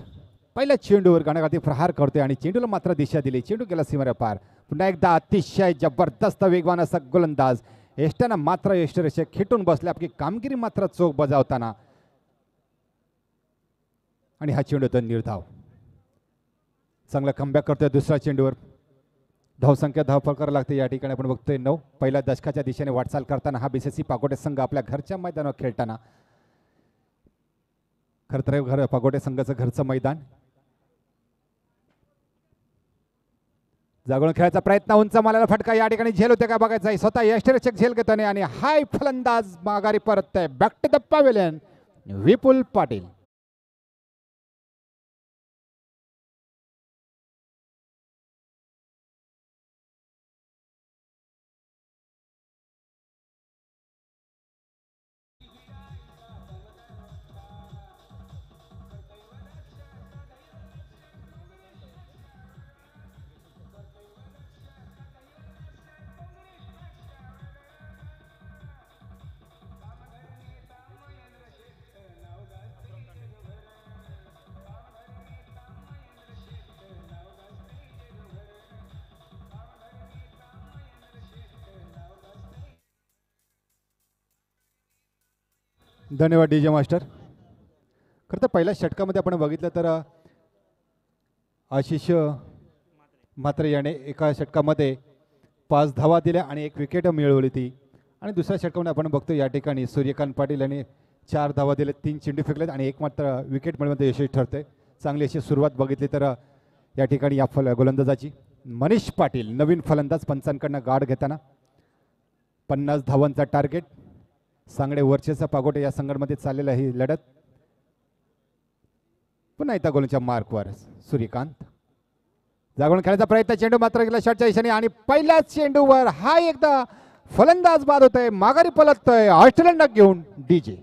पहिल्या चेंडूवर गाण्यागाती प्रहार करतोय आणि चेंडूला मात्र दिशा दिली. चेंडू गेला सीमेवर पार. पुन्हा एकदा अतिशय जबरदस्त वेगवान असा गोलंदाज एसट्यानं मात्र यष्टीरेषेत खेटून बसले. आपली कामगिरी मात्र चोख बजावताना आणि हा चेंडू तर निर्धाव. चांगला कमबॅक करतोय दुसऱ्या चेंडूवर. धावसंख्या धावफल करावं लागते या ठिकाणी आपण बघतोय 9. पहिल्या दशकाच्या दिशेने वाटचाल करताना हा बीसीसी पागोटे संघ आपल्या घरच्या मैदानावर खेळताना. खरं तर पागोटे संघाचं घरचं मैदान. जागून खेळायचा प्रयत्न, उंच मालाला फटका या ठिकाणी झेल होते का बघायचं आहे. स्वतः यष्टीरक्षक झेल घेताने आणि हाय फलंदाज माघारी परततोय. बॅक टू द पॅव्हेलियन विपुल पाटील. धन्यवाद डीजे मास्टर. खरं तर पहिल्या षटकामध्ये आपण बघितलं तर आशिष म्हात्रे याने एका षटकामध्ये 5 धावा दिल्या आणि 1 विकेट मिळवली ती. आणि दुसऱ्या षटकामध्ये आपण बघतो या ठिकाणी सूर्यकांत पाटील यांनी 4 धावा दिले, 3 चेंडू फेकलेत आणि 1 मात्र विकेट मिळवण्यात यशस्वी ठरते. चांगली अशी सुरुवात बघितली तर या ठिकाणी या गोलंदाजाची. मनीष पाटील नवीन फलंदाज पंचांकडनं गार्ड घेताना. 50 धावांचा टार्गेट. सांगडे वर्चेचा पागोटे या संघामध्ये चाललेला ही लढत. पुन्हा एकदा गोलच्या मार्कवर सूर्यकांत. जागून खेळायचा प्रयत्न, चेंडू मात्र गेला शॉटच्या दिशेने आणि पहिल्याच चेंडूवर हा एकदा फलंदाज बाद होतोय. माघारी पलटतोय ऑस्ट्रेलियन डक घेऊन डीजे.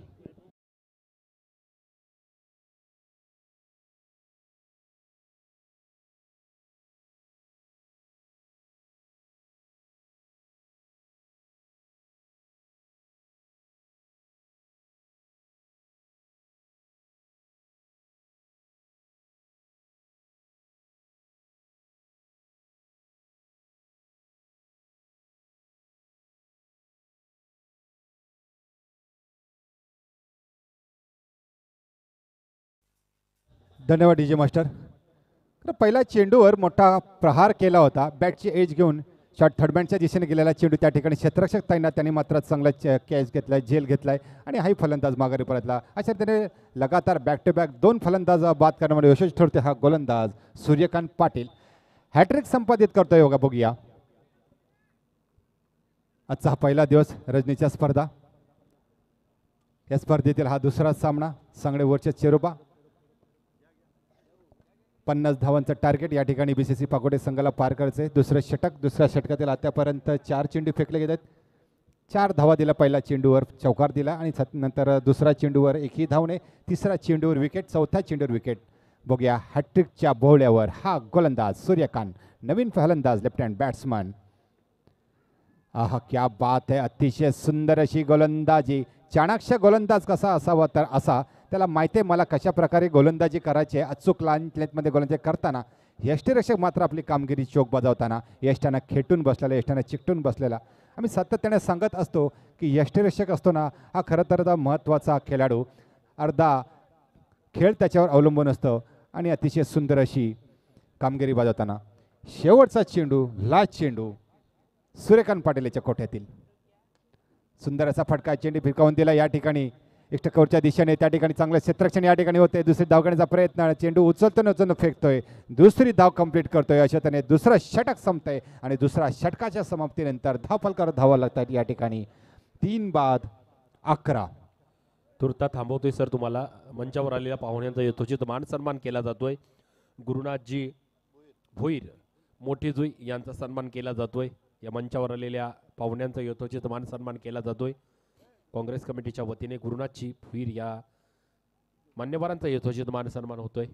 धन्यवाद डीजे मास्टर. पहिल्या चेंडूवर मोठा प्रहार केला होता. बॅटची एज घेऊन शॉट थर्डबँडच्या दिशेने गेलेला चेंडू त्या ठिकाणी क्षेत्ररक्षक ताईंना त्यांनी मात्र चांगला कॅच घेतलाय, झेल घेतलाय आणि हाही फलंदाज माघारी परतला. अशा त्याने लगातार बॅक टू बॅक 2 फलंदाज बाद करण्यामध्ये यशस्वी ठरते हा गोलंदाज सूर्यकांत पाटील. हॅट्रिक संपादित करतोय योगा. बघूया आजचा हा पहिला दिवस रजनीच्या स्पर्धा. या स्पर्धेतील हा दुसरा सामना. सांगडे वरचे चेरोबा. 50 धावांचं टार्गेट या ठिकाणी बीसीसी पागोटे संघाला पार करायचे. दुसरं षटक. दुसऱ्या षटकातील आतापर्यंत 4 चेंडू फेकले गेलेत. 4 धावा दिला पहिल्या चेंडूवर, चौकार दिला आणि नंतर दुसऱ्या चेंडूवर 1ही धावने, तिसऱ्या चेंडूवर विकेट, चौथ्या चेंडूवर विकेट. बघूया हॅट्रिकच्या बोहल्यावर हा गोलंदाज सूर्यकांत, नवीन फलंदाज, लेफ्ट हँड बॅट्समन. आहा क्या बात है. अतिशय सुंदर अशी गोलंदाजी. चाणाक्ष गोलंदाज कसा असावा तर असा. त्याला माहिती आहे मला कशा प्रकारे गोलंदाजी करायची आहे. अचूक लेंथमध्ये गोलंदाजी करताना यष्टीरक्षक मात्र आपली कामगिरी चोख बजावताना यष्टानं खेटून बसलेला, यष्टानं चिकटून बसलेला. आम्ही सातत्याने सांगत असतो की यष्टीरक्षक असतो ना हा खरं तर महत्त्वाचा खेळाडू. अर्धा खेळ त्याच्यावर अवलंबून असतं आणि अतिशय सुंदर अशी कामगिरी बजावताना शेवटचा चेंडू, लास्ट चेंडू सूर्यकांत पाटील याच्या कोठ्यातील. सुंदर असा फटका चेंडू फिरकावून दिला या ठिकाणी इष्टकवरच्या दिशेने. त्या ठिकाणी चांगलं क्षेत्ररक्षण या ठिकाणी होते. दुसरी धाव घेण्याचा प्रयत्न, चेंडू उचलतो न फेकतोय, दुसरी धाव कंप्लीट करतोय. अशा त्याने दुसरं षटक संपतंय आणि दुसऱ्या षटकाच्या समाप्तीनंतर धावफलकार धावा लागतात या ठिकाणी. 3 बाद 11. तुर्ता थांबवतोय सर तुम्हाला. मंचावर आलेल्या पाहुण्यांचा यथोचित मान सन्मान केला जातोय. गुरुनाथजी भोईर मोठी जुई यांचा सन्मान केला जातोय. या मंचावर आलेल्या पाहुण्यांचा यथोचित मान सन्मान केला जातोय. काँग्रेस कमिटीच्या वतीने गुरुनाथजी भोईर या मान्यवरांचा यथोचित मान सन्मान होतोय.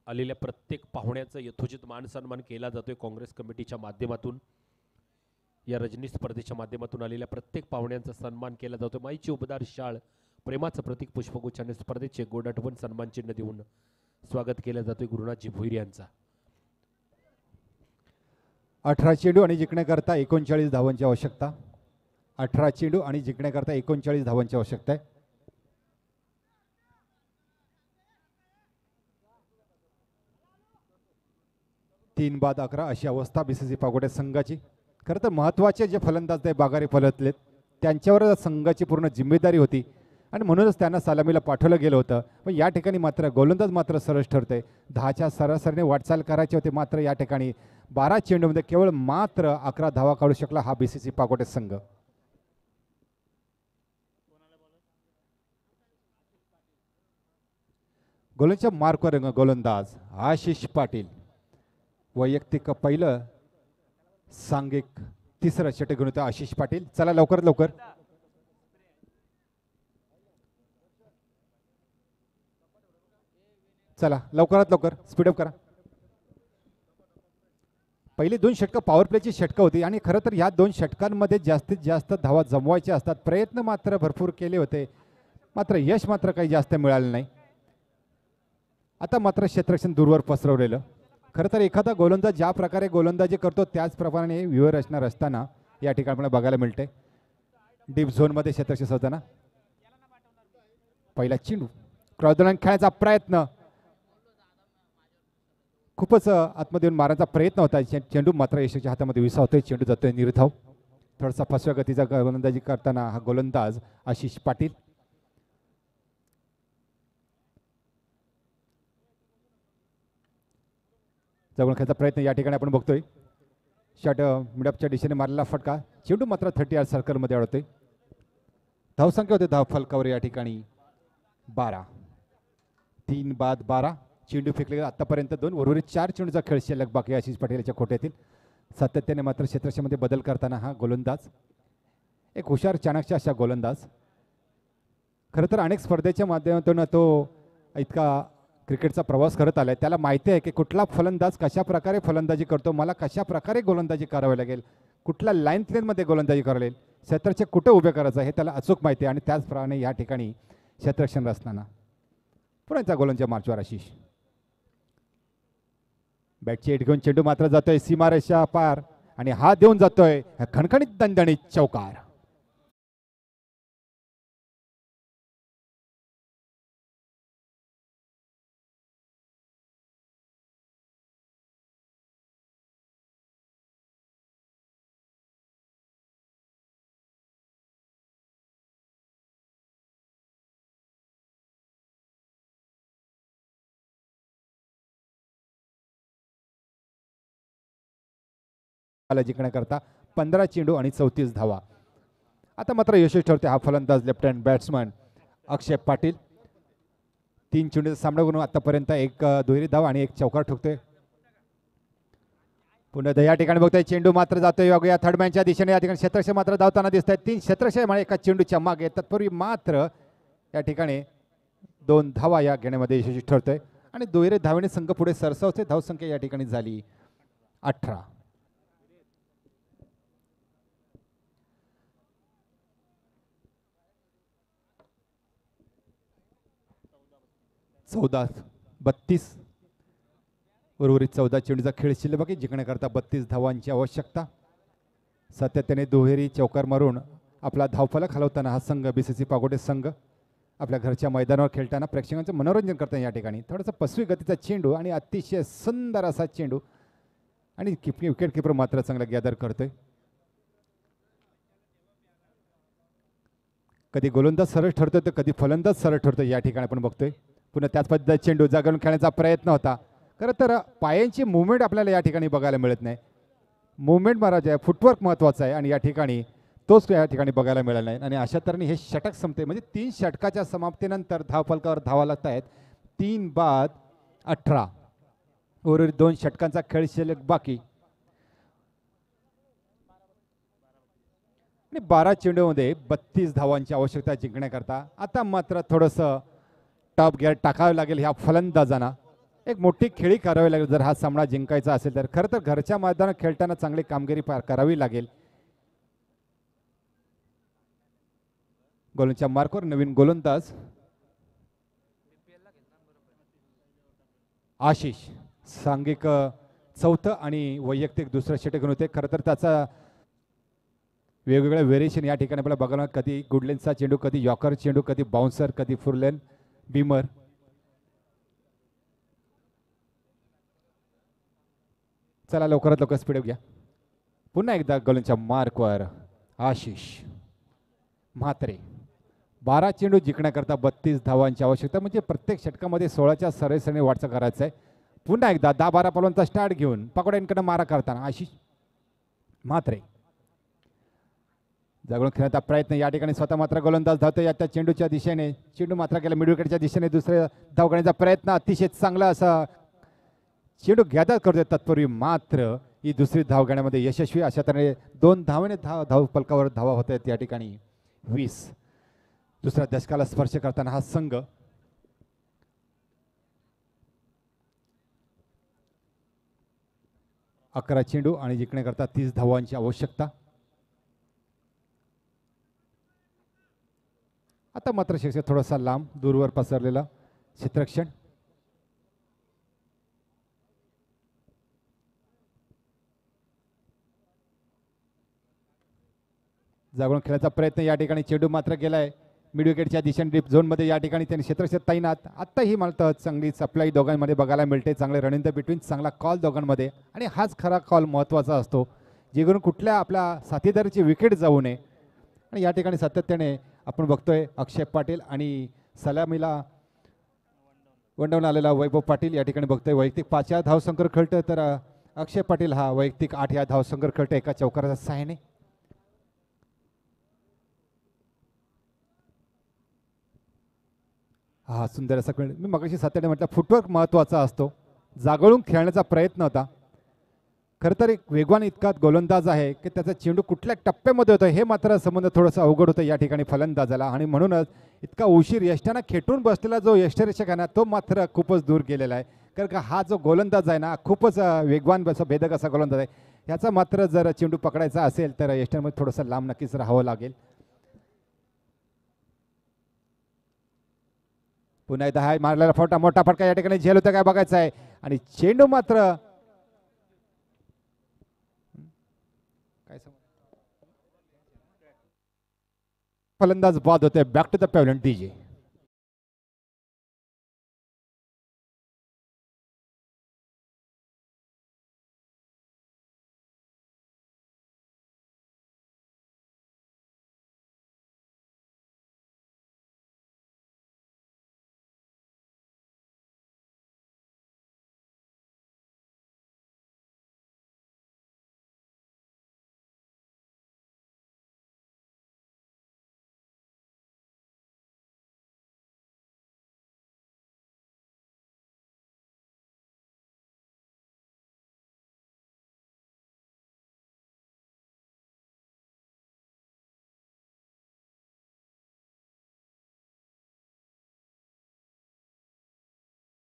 आलेल्या प्रत्येक पाहुण्याचा यथोचित मान सन्मान केला जातोय काँग्रेस कमिटीच्या माध्यमातून. या रजनी स्पर्धेच्या माध्यमातून आलेल्या प्रत्येक पाहुण्यांचा सन्मान केला जातो. माईची उबदार शाळ प्रेमाचं प्रतीक पुष्पगुच्छाने स्पर्धेचे गोड आठवण सन्मान चिन्ह देऊन स्वागत केलं जातोय गुरुनाथजी भोईर यांचा. 18 चेंडू आणि जिंकण्याकरता 39 धावांची आवश्यकता. 18 चेंडू आणि जिंकण्याकरता 39 धावांची आवश्यकता आहे. तीन बाद 11 अशी अवस्था बीसीसी पागोटे संघाची. खरं तर महत्त्वाचे जे फलंदाज ते बागारे फलतलेत त्यांच्यावर संघाची पूर्ण जिम्मेदारी होती आणि म्हणूनच त्यांना सलामीला पाठवलं गेलं होतं. पण या ठिकाणी मात्र गोलंदाज मात्र सरस ठरते. 10च्या सरासरीने वाटचाल करायची होती, मात्र या ठिकाणी 12 चेंडूमध्ये केवळ मात्र 11 धावा काढू शकला हा बीसीसी पागोटे संघ. गोलंदाजच्या मार्कवर गोलंदाज आशिष पाटील. वैयक्तिक पहिलं, सांघिक तिसरं षटक घेऊन होतं आशिष पाटील. चला लवकरात लवकर. चला लवकरात लवकर स्पीडअप करा. पहिली 2 षटकं पॉवर प्लेची षटकं होती आणि खरं तर ह्या 2 षटकांमध्ये जास्तीत जास्त धावा जमवायच्या असतात. प्रयत्न मात्र भरपूर केले होते, मात्र यश मात्र काही जास्त मिळालं नाही. आता मात्र क्षेत्ररक्षण दूरवर पसरवलेलं. खरं तर एखादा गोलंदाज ज्या प्रकारे गोलंदाजी करतो त्याचप्रमाणे व्यूहरचना रचताना या ठिकाणी आपल्याला बघायला मिळते. डीप झोनमध्ये क्षेत्ररक्षण होताना पहिला चेंडू क्रॉसदरम्यान खेळायचा प्रयत्न, खूपच आतमध्ये येऊन मारण्याचा प्रयत्न होता. चेंडू मात्र यशच्या हातामध्ये विसावतोय. चेंडू जातोय निर्धाव. थोडासा फसव्या गतीचा गोलंदाजी करताना हा गोलंदाज आशिष पाटील. जवळ खेळायचा प्रयत्न या ठिकाणी आपण बघतोय. शॉट मिडअपच्या दिशेने मारलेला फटका. चेंडू मात्र 30 यार्ड सर्कलमध्ये अडवतोय. धावसंख्या होते धाव फलकावर या ठिकाणी 12. 3 बाद 12 चेंडू फेकले आतापर्यंत 2. उर्वरित 4 चेंडूचा खेळ शिल्लक बाकी आशिष पाटील याच्या खोट्यातील. सातत्याने मात्र क्षेत्ररक्षणामध्ये बदल करताना हा गोलंदाज एक हुशार चाणक्य अशा गोलंदाज. खरं तर अनेक स्पर्धेच्या माध्यमातून तो इतका क्रिकेटचा प्रवास करत आलाय. त्याला माहिती आहे की कुठला फलंदाज कशा प्रकारे फलंदाजी करतो, मला कशा प्रकारे गोलंदाजी करावी लागेल, कुठल्या लाईन प्लेनमध्ये गोलंदाजी करावी लागेल, क्षेत्ररक्षक कुठे उभे करायचं हे त्याला अचूक माहिती आहे. आणि त्याचप्रमाणे या ठिकाणी क्षेत्ररक्षण रचताना पुण्याचा गोलंदाज मार्चवर आशिष. बॅटची एट घेऊन चेंडू मात्र जातोय सीमारेषा पार आणि हा देऊन जातोय खणखणीत दणदणीत चौकार. जिंकण्याकरता 15 चेंडू आणि 34 धावा. आता मात्र यशस्वी ठरते हा फलंदाज लेफ्ट हँड बॅट्समन अक्षय पाटील. 3 चेंडूचा सामना करून आतापर्यंत 1 दुहेरी धाव आणि 1 चौकार ठोकतोय. पुन्हा या ठिकाणी बघतोय चेंडू मात्र जातोय या थर्ड मॅनच्या दिशेने. या ठिकाणी क्षेत्ररक्षक मात्र धावताना दिसत आहेत. 3 क्षेत्ररक्षक एका चेंडूच्या मागे. तत्पूर्वी मात्र या ठिकाणी 2 धावा या घेण्यामध्ये यशस्वी ठरतोय आणि दुहेरी धावेने संघ पुढे सरसावते. धावसंख्या या ठिकाणी झाली 18. 14-32 उर्वरित 14 चेंडूचा खेळ शिल्लक बाकी. जिंकण्याकरता 32 धावांची आवश्यकता. सातत्याने दुहेरी चौकार मारून आपला धावफलक हलवताना हा संघ बीसीसी पागोटे संघ आपल्या घरच्या मैदानावर खेळताना प्रेक्षकांचं मनोरंजन करताना या ठिकाणी थोडासा पसवी गतीचा चेंडू आणि अतिशय सुंदर असा चेंडू आणि विकेट किपर मात्र चांगला गॅदर करतोय. कधी गोलंदाज सरळ ठरतोय तर कधी फलंदाज सरळ ठरतोय या ठिकाणी आपण बघतोय. पुन्हा त्याच पद्धतीचा चेंडू जागून खेळण्याचा प्रयत्न होता. खरं तर पायांची मुवमेंट आपल्याला या ठिकाणी बघायला मिळत नाही. मुवमेंट महाराज आहे, फुटवर्क महत्त्वाचं आहे आणि या ठिकाणी तोच या ठिकाणी बघायला मिळाला नाही आणि अशा तऱ्हेने हे षटक संपते. म्हणजे 3 षटकाच्या समाप्तीनंतर धावफलकावर धावा लागत आहेत. 3 बाद 18. उर्वरित 2 षटकांचा खेळ शिल्लक बाकी आणि 12 चेंडूमध्ये 32 धावांची आवश्यकता जिंकण्याकरता आता मात्र थोडंसं टॉप गिअर टाकावं लागेल ह्या फलंदाजांना. एक मोठी खेळी करावी लागेल जर हा सामना जिंकायचा असेल तर. खरं तर घरच्या मैदानात खेळताना चांगली कामगिरी करावी लागेल. गोलंदाजच्या मार्कवर नवीन गोलंदाज आशिष. सांघिक चौथं आणि वैयक्तिक दुसरं षटक घेऊन होते. खरं तर त्याचा वेगवेगळ्या व्हेरिएशन या ठिकाणी आपल्याला बघायला, कधी गुडलेनचा चेंडू, कधी यॉकर चेंडू, कधी बाउन्सर, कधी फुरलेन बीमर. चला लवकरात लवकर स्पीड घ्या. पुन्हा एकदा गोलंदाजच्या मार्कवर आशिष म्हात्रे. 12 चेंडू जिंकण्याकरता 32 धावांची आवश्यकता. म्हणजे प्रत्येक षटकामध्ये 16च्या सरासरीने वाटचाल करायचं आहे. पुन्हा एकदा 10-12 पलवांचा स्टार्ट घेऊन पकोड्यांकडे मारा करताना आशिष म्हात्रे. जागून खेळण्याचा प्रयत्न या ठिकाणी स्वतः मात्र गोलंदाज धावतो या त्या चेंडूच्या दिशेने. चेंडू मात्र गेला मिडविकेटच्या दिशेने. दुसऱ्या धाव घेण्याचा प्रयत्न अतिशय चांगला असा चेंडू गॅदर करतोय. तत्पूर्वी मात्र ही दुसरी धाव घेण्यामध्ये यशस्वी. अशा तऱ्हेने 2 धावेने धाव फलकावर धावा होत आहेत या ठिकाणी 20. दुसऱ्या दशकाला स्पर्श करताना हा संघ 11 चेंडू आणि जिंकण्याकरता 30 धावांची आवश्यकता. आता मात्र शिक्षक थोडासा लांब दूरवर पसरलेला क्षेत्ररक्षण. जागून खेळायचा प्रयत्न या ठिकाणी. चेंडू मात्र गेलाय मिड विकेटच्या दिशेने डीप झोनमध्ये. या ठिकाणी त्यांनी क्षेत्ररक्षक तैनात. आत्ता ही मला चांगली सप्लाय दोघांमध्ये बघायला मिळते. चांगले रन इन द बिटवीन, चांगला कॉल दोघांमध्ये आणि हाच खरा कॉल महत्त्वाचा असतो जेणेकरून कुठल्या आपल्या साथीदाराची विकेट जाऊ नये. आणि या ठिकाणी सातत्याने आपण बघतोय अक्षय पाटील आणि सलामीला वनडाऊन आलेला वैभव पाटील या ठिकाणी बघतोय वैयक्तिक 5 या धावसंख्येवर खेळतोय, तर अक्षय पाटील हा वैयक्तिक 8 या धावसंख्येवर खेळतोय एका चौकाराच्या सहाय्याने. हा सुंदर असा खेळ. मी मगाशी सातत्याने म्हटलं फुटवर्क महत्त्वाचा असतो. जागळून खेळण्याचा प्रयत्न होता. खरं तर एक वेगवान इतका गोलंदाज आहे की त्याचा चेंडू कुठल्या टप्प्यामध्ये होतो हे मात्र संबंध थोडंसं अवघड होतं या ठिकाणी फलंदाजाला. आणि म्हणूनच इतका उशीर यष्ट्यानं खेटून बसलेला जो यष्टरक्षक आहे ना तो मात्र खूपच दूर गेलेला आहे. कारण का हा जो गोलंदाज आहे ना खूपच वेगवान असा भेदक असा गोलंदाज आहे. ह्याचा मात्र जर चेंडू पकडायचा असेल तर यष्ट्यामध्ये थोडंसं लांब नक्कीच राहावं लागेल. पुन्हा एकदा हा मारलेला फटका, मोठा फटका या ठिकाणी झेल होता काय बघायचं आहे. आणि चेंडू मात्र फलंदाज बाद होते. बॅक टू द पॅव्हलियन डीजे.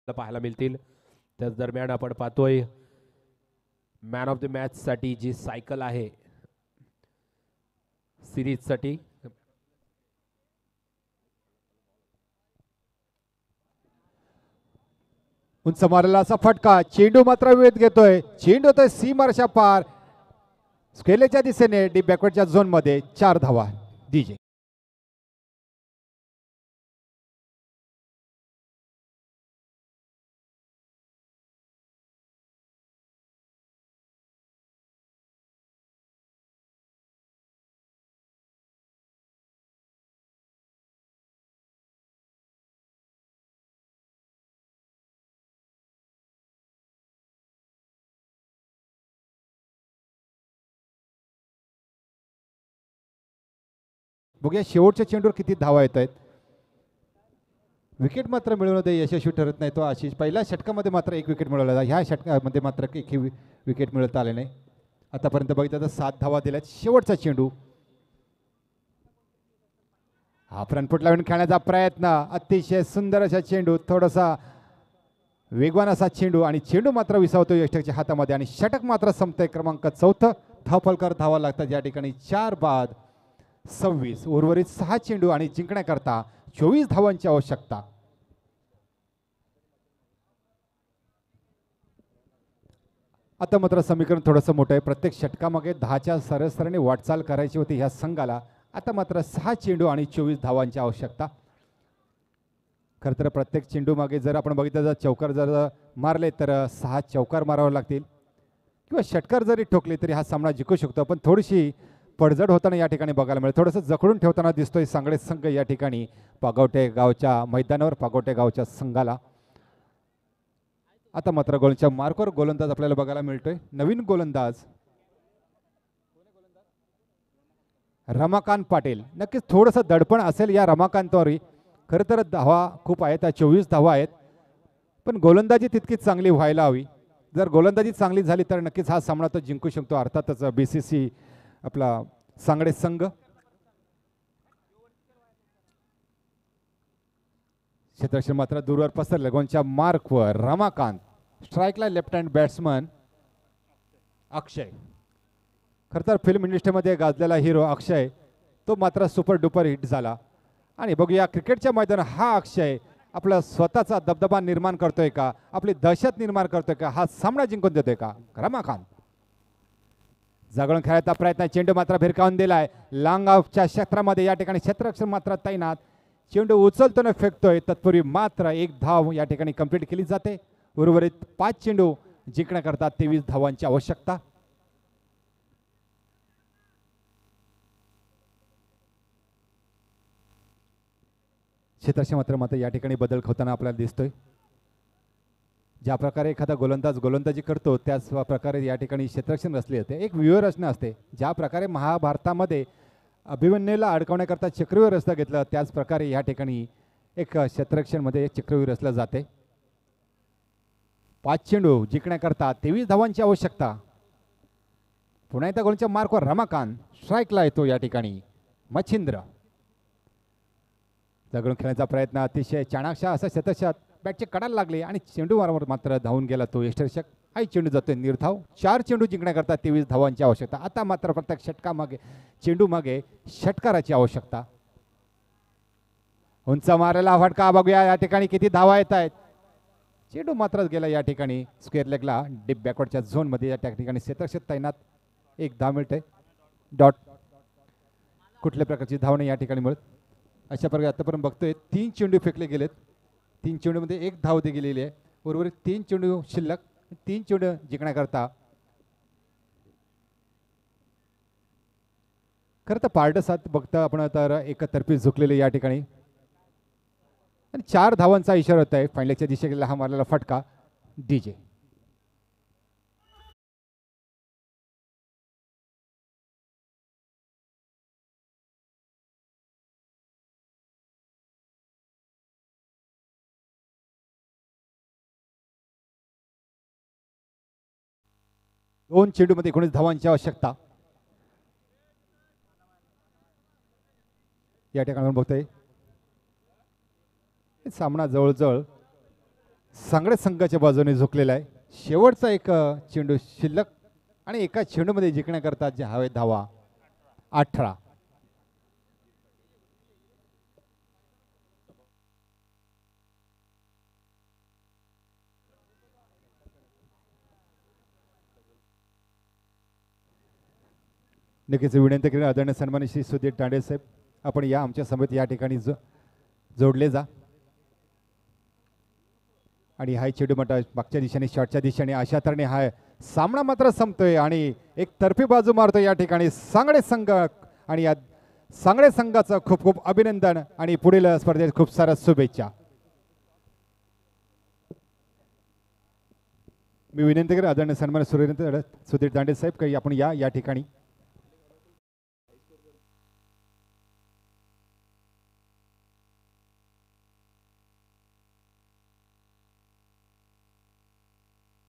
पाहायला मिळतील. त्याच दरम्यान आपण पाहतोय मॅन ऑफ द मॅच साठी जी सायकल आहे सिरीज साठी उंच मारलेला असा फटका. चेंडू मात्र वेध घेतोय. चेंडू होतोय सीमारेषा पार स्केलेच्या दिशेने डी बॅकवर्डच्या झोन मध्ये. 4 धावा डीजे. बघूया शेवटच्या चेंडूवर किती धावा येत आहेत. विकेट मात्र मिळवण्यामध्ये यशस्वी ठरत नाही तो आशिष. पहिल्या षटकामध्ये मात्र एक विकेट मिळवला, ह्या षटकामध्ये मात्र एकही विकेट मिळवता आले नाही. आतापर्यंत बघितलं तर 7 धावा दिल्यात. शेवटचा चेंडू, हा फ्रंटफूट लावून खेळण्याचा प्रयत्न, अतिशय सुंदर असा चेंडू, थोडासा वेगवान असा चेंडू आणि चेंडू मात्र विसावतो यष्टकच्या हातामध्ये आणि षटक मात्र संपतंय. क्रमांक 4 धावफलकर धावा लागतात या ठिकाणी. 4 बाद 26, उर्वरित 6 चेंडू आणि जिंकण्याकरता 24 धावांची आवश्यकता. आता मात्र समीकरण थोडंसं मोठं आहे. प्रत्येक षटकामागे 10च्या सरासरीने वाटचाल करायची होती ह्या संघाला. आता मात्र 6 चेंडू आणि 24 धावांची आवश्यकता. खरं तर प्रत्येक चेंडू मागे जर आपण बघितलं जर चौकार जर मारले तर 6 चौकार मारावे लागतील किंवा षटकार जरी ठोकले तरी हा सामना जिंकू शकतो. पण थोडीशी पडझड होताना या ठिकाणी बघायला मिळेल. थोडंसं जखडून ठेवताना दिसतोय सांगडे संघ या ठिकाणी पागवटे गावच्या मैदानावर, पागवटे गावच्या संघाला. आता मात्र गोलच्या मार्कवर गोलंदाज आपल्याला बघायला मिळतोय. नवीन गोलंदाज रमाकांत पाटील. नक्कीच थोडंसं दडपण असेल या रमाकांतवरही. खरं तर धावा खूप आहेत, 24 धावा आहेत, पण गोलंदाजी तितकीच चांगली व्हायला हवी. जर गोलंदाजी चांगली झाली तर नक्कीच हा सामना तो जिंकू शकतो. अर्थातच BCC आपला सांगडे संघ. क्षेत्ररक्षण मात्र दूरवर पसरलं. गोलच्या मार्कवर रमाकांत. स्ट्राईकला लेफ्ट हँड बॅट्समन अक्षय. खरं तर फिल्म इंडस्ट्रीमध्ये गाजलेला हिरो अक्षय तो मात्र सुपर डुपर हिट झाला. आणि बघूया क्रिकेटच्या मैदानात हा अक्षय आपला स्वतःचा दबदबा निर्माण करतोय का, आपली दहशत निर्माण करतोय का, हा सामना जिंकून देतोय का. रमाकांत जागरण खेळायचा प्रयत्न, चेंडू मात्र भिरकावून दिलाय लांग ऑफच्या क्षेत्रामध्ये. या ठिकाणी क्षेत्ररक्षण मात्र तैनात. चेंडू उचलतो न फेकतोय. तत्पूर्वी मात्र 1 धाव या ठिकाणी कंप्लीट केली जाते. उर्वरित 5 चेंडू जिंकण्याकरता 23 धावांची आवश्यकता. क्षेत्ररक्षण मात्र या ठिकाणी बदल होताना आपल्याला दिसतोय. ज्या प्रकारे एखादा गोलंदाज गोलंदाजी करतो त्याच प्रकारे या ठिकाणी क्षेत्ररक्षण रचले जाते. एक व्यूहरचना असते. ज्या प्रकारे महाभारतामध्ये अभिमन्यूला अडकवण्याकरता चक्रव्यूह रचलं घेतलं त्याच प्रकारे या ठिकाणी एक क्षेत्ररक्षणमध्ये एक चक्रव्यूह रचलं जाते. 5 चेंडू जिंकण्याकरता 23 धावांची आवश्यकता. पुन्हा एकदा गोलच्या मार्कवर रमाकांत. स्ट्राईकला येतो या ठिकाणी मच्छिंद्र. जगडून खेळण्याचा प्रयत्न, अतिशय चाणाक्ष असा शतशत बॅटचे कडाला लागले आणि चेंडू वारंवार मात्र धावून गेला तो यष्टरक्षक. हाही चेंडू जातोय निर्धाव. 4 चेंडू जिंकण्याकरता 23 धावांची आवश्यकता. आता मात्र प्रत्येक षटकामागे चेंडू मागे षटकाराची आवश्यकता. उंच मारायला फटका, बघूया या ठिकाणी किती धावा येत आहेत. चेंडू मात्र गेला या ठिकाणी स्क्वेअर लेगला डीप बॅकवर्डच्या झोनमध्ये. या ठिकाणी क्षेत्ररक्षक तैनात. 1 धाव मिळते. डॉट. कुठल्या प्रकारची धाव नाही या ठिकाणी मिळत. अशा प्रकारे आतापर्यंत बघतोय 3 चेंडू फेकले गेलेत. 3 चेंडूमध्ये 1 धाव दे गेलेली आहे. उर्वरित 3 चेंडू शिल्लक. 3 चेंडू जिंकण्याकरता खरं तर पारडसात बघता आपण तर एकतर्फी झुकलेले या ठिकाणी आणि 4 धावांचा इशारा होत आहे. फायनलच्या दिशेला हा मारलेला फटका DJ. दोन चेंडूमध्ये 19 धावांची आवश्यकता. या ठिकाणी आपण बघतोय सामना जवळजवळ सांगडे संघाच्या बाजूने झुकलेला आहे. शेवटचा एक चेंडू शिल्लक आणि एका चेंडूमध्ये जिंकण्याकरता जे हवे धावा 18. नक्कीच विनंती करेन आदरणीय सन्मानित श्री सुधीर तांडे साहेब, आपण या आमच्या समित या ठिकाणी जोडले जा. आणि हाय चेंडू मात्र मागच्या दिशेने शॉटच्या दिशेने अशा तऱ्हेने हा सामना मात्र संपतोय आणि एक तर्फी बाजू मारतोय या ठिकाणी सांगडे संघ. आणि या सांगडे संघाचं खूप खूप अभिनंदन आणि पुढील स्पर्धेत खूप साऱ्या शुभेच्छा. मी विनंती करेन आदरणीय सन्मानित सुधीर तांडे साहेब काही आपण या ठिकाणी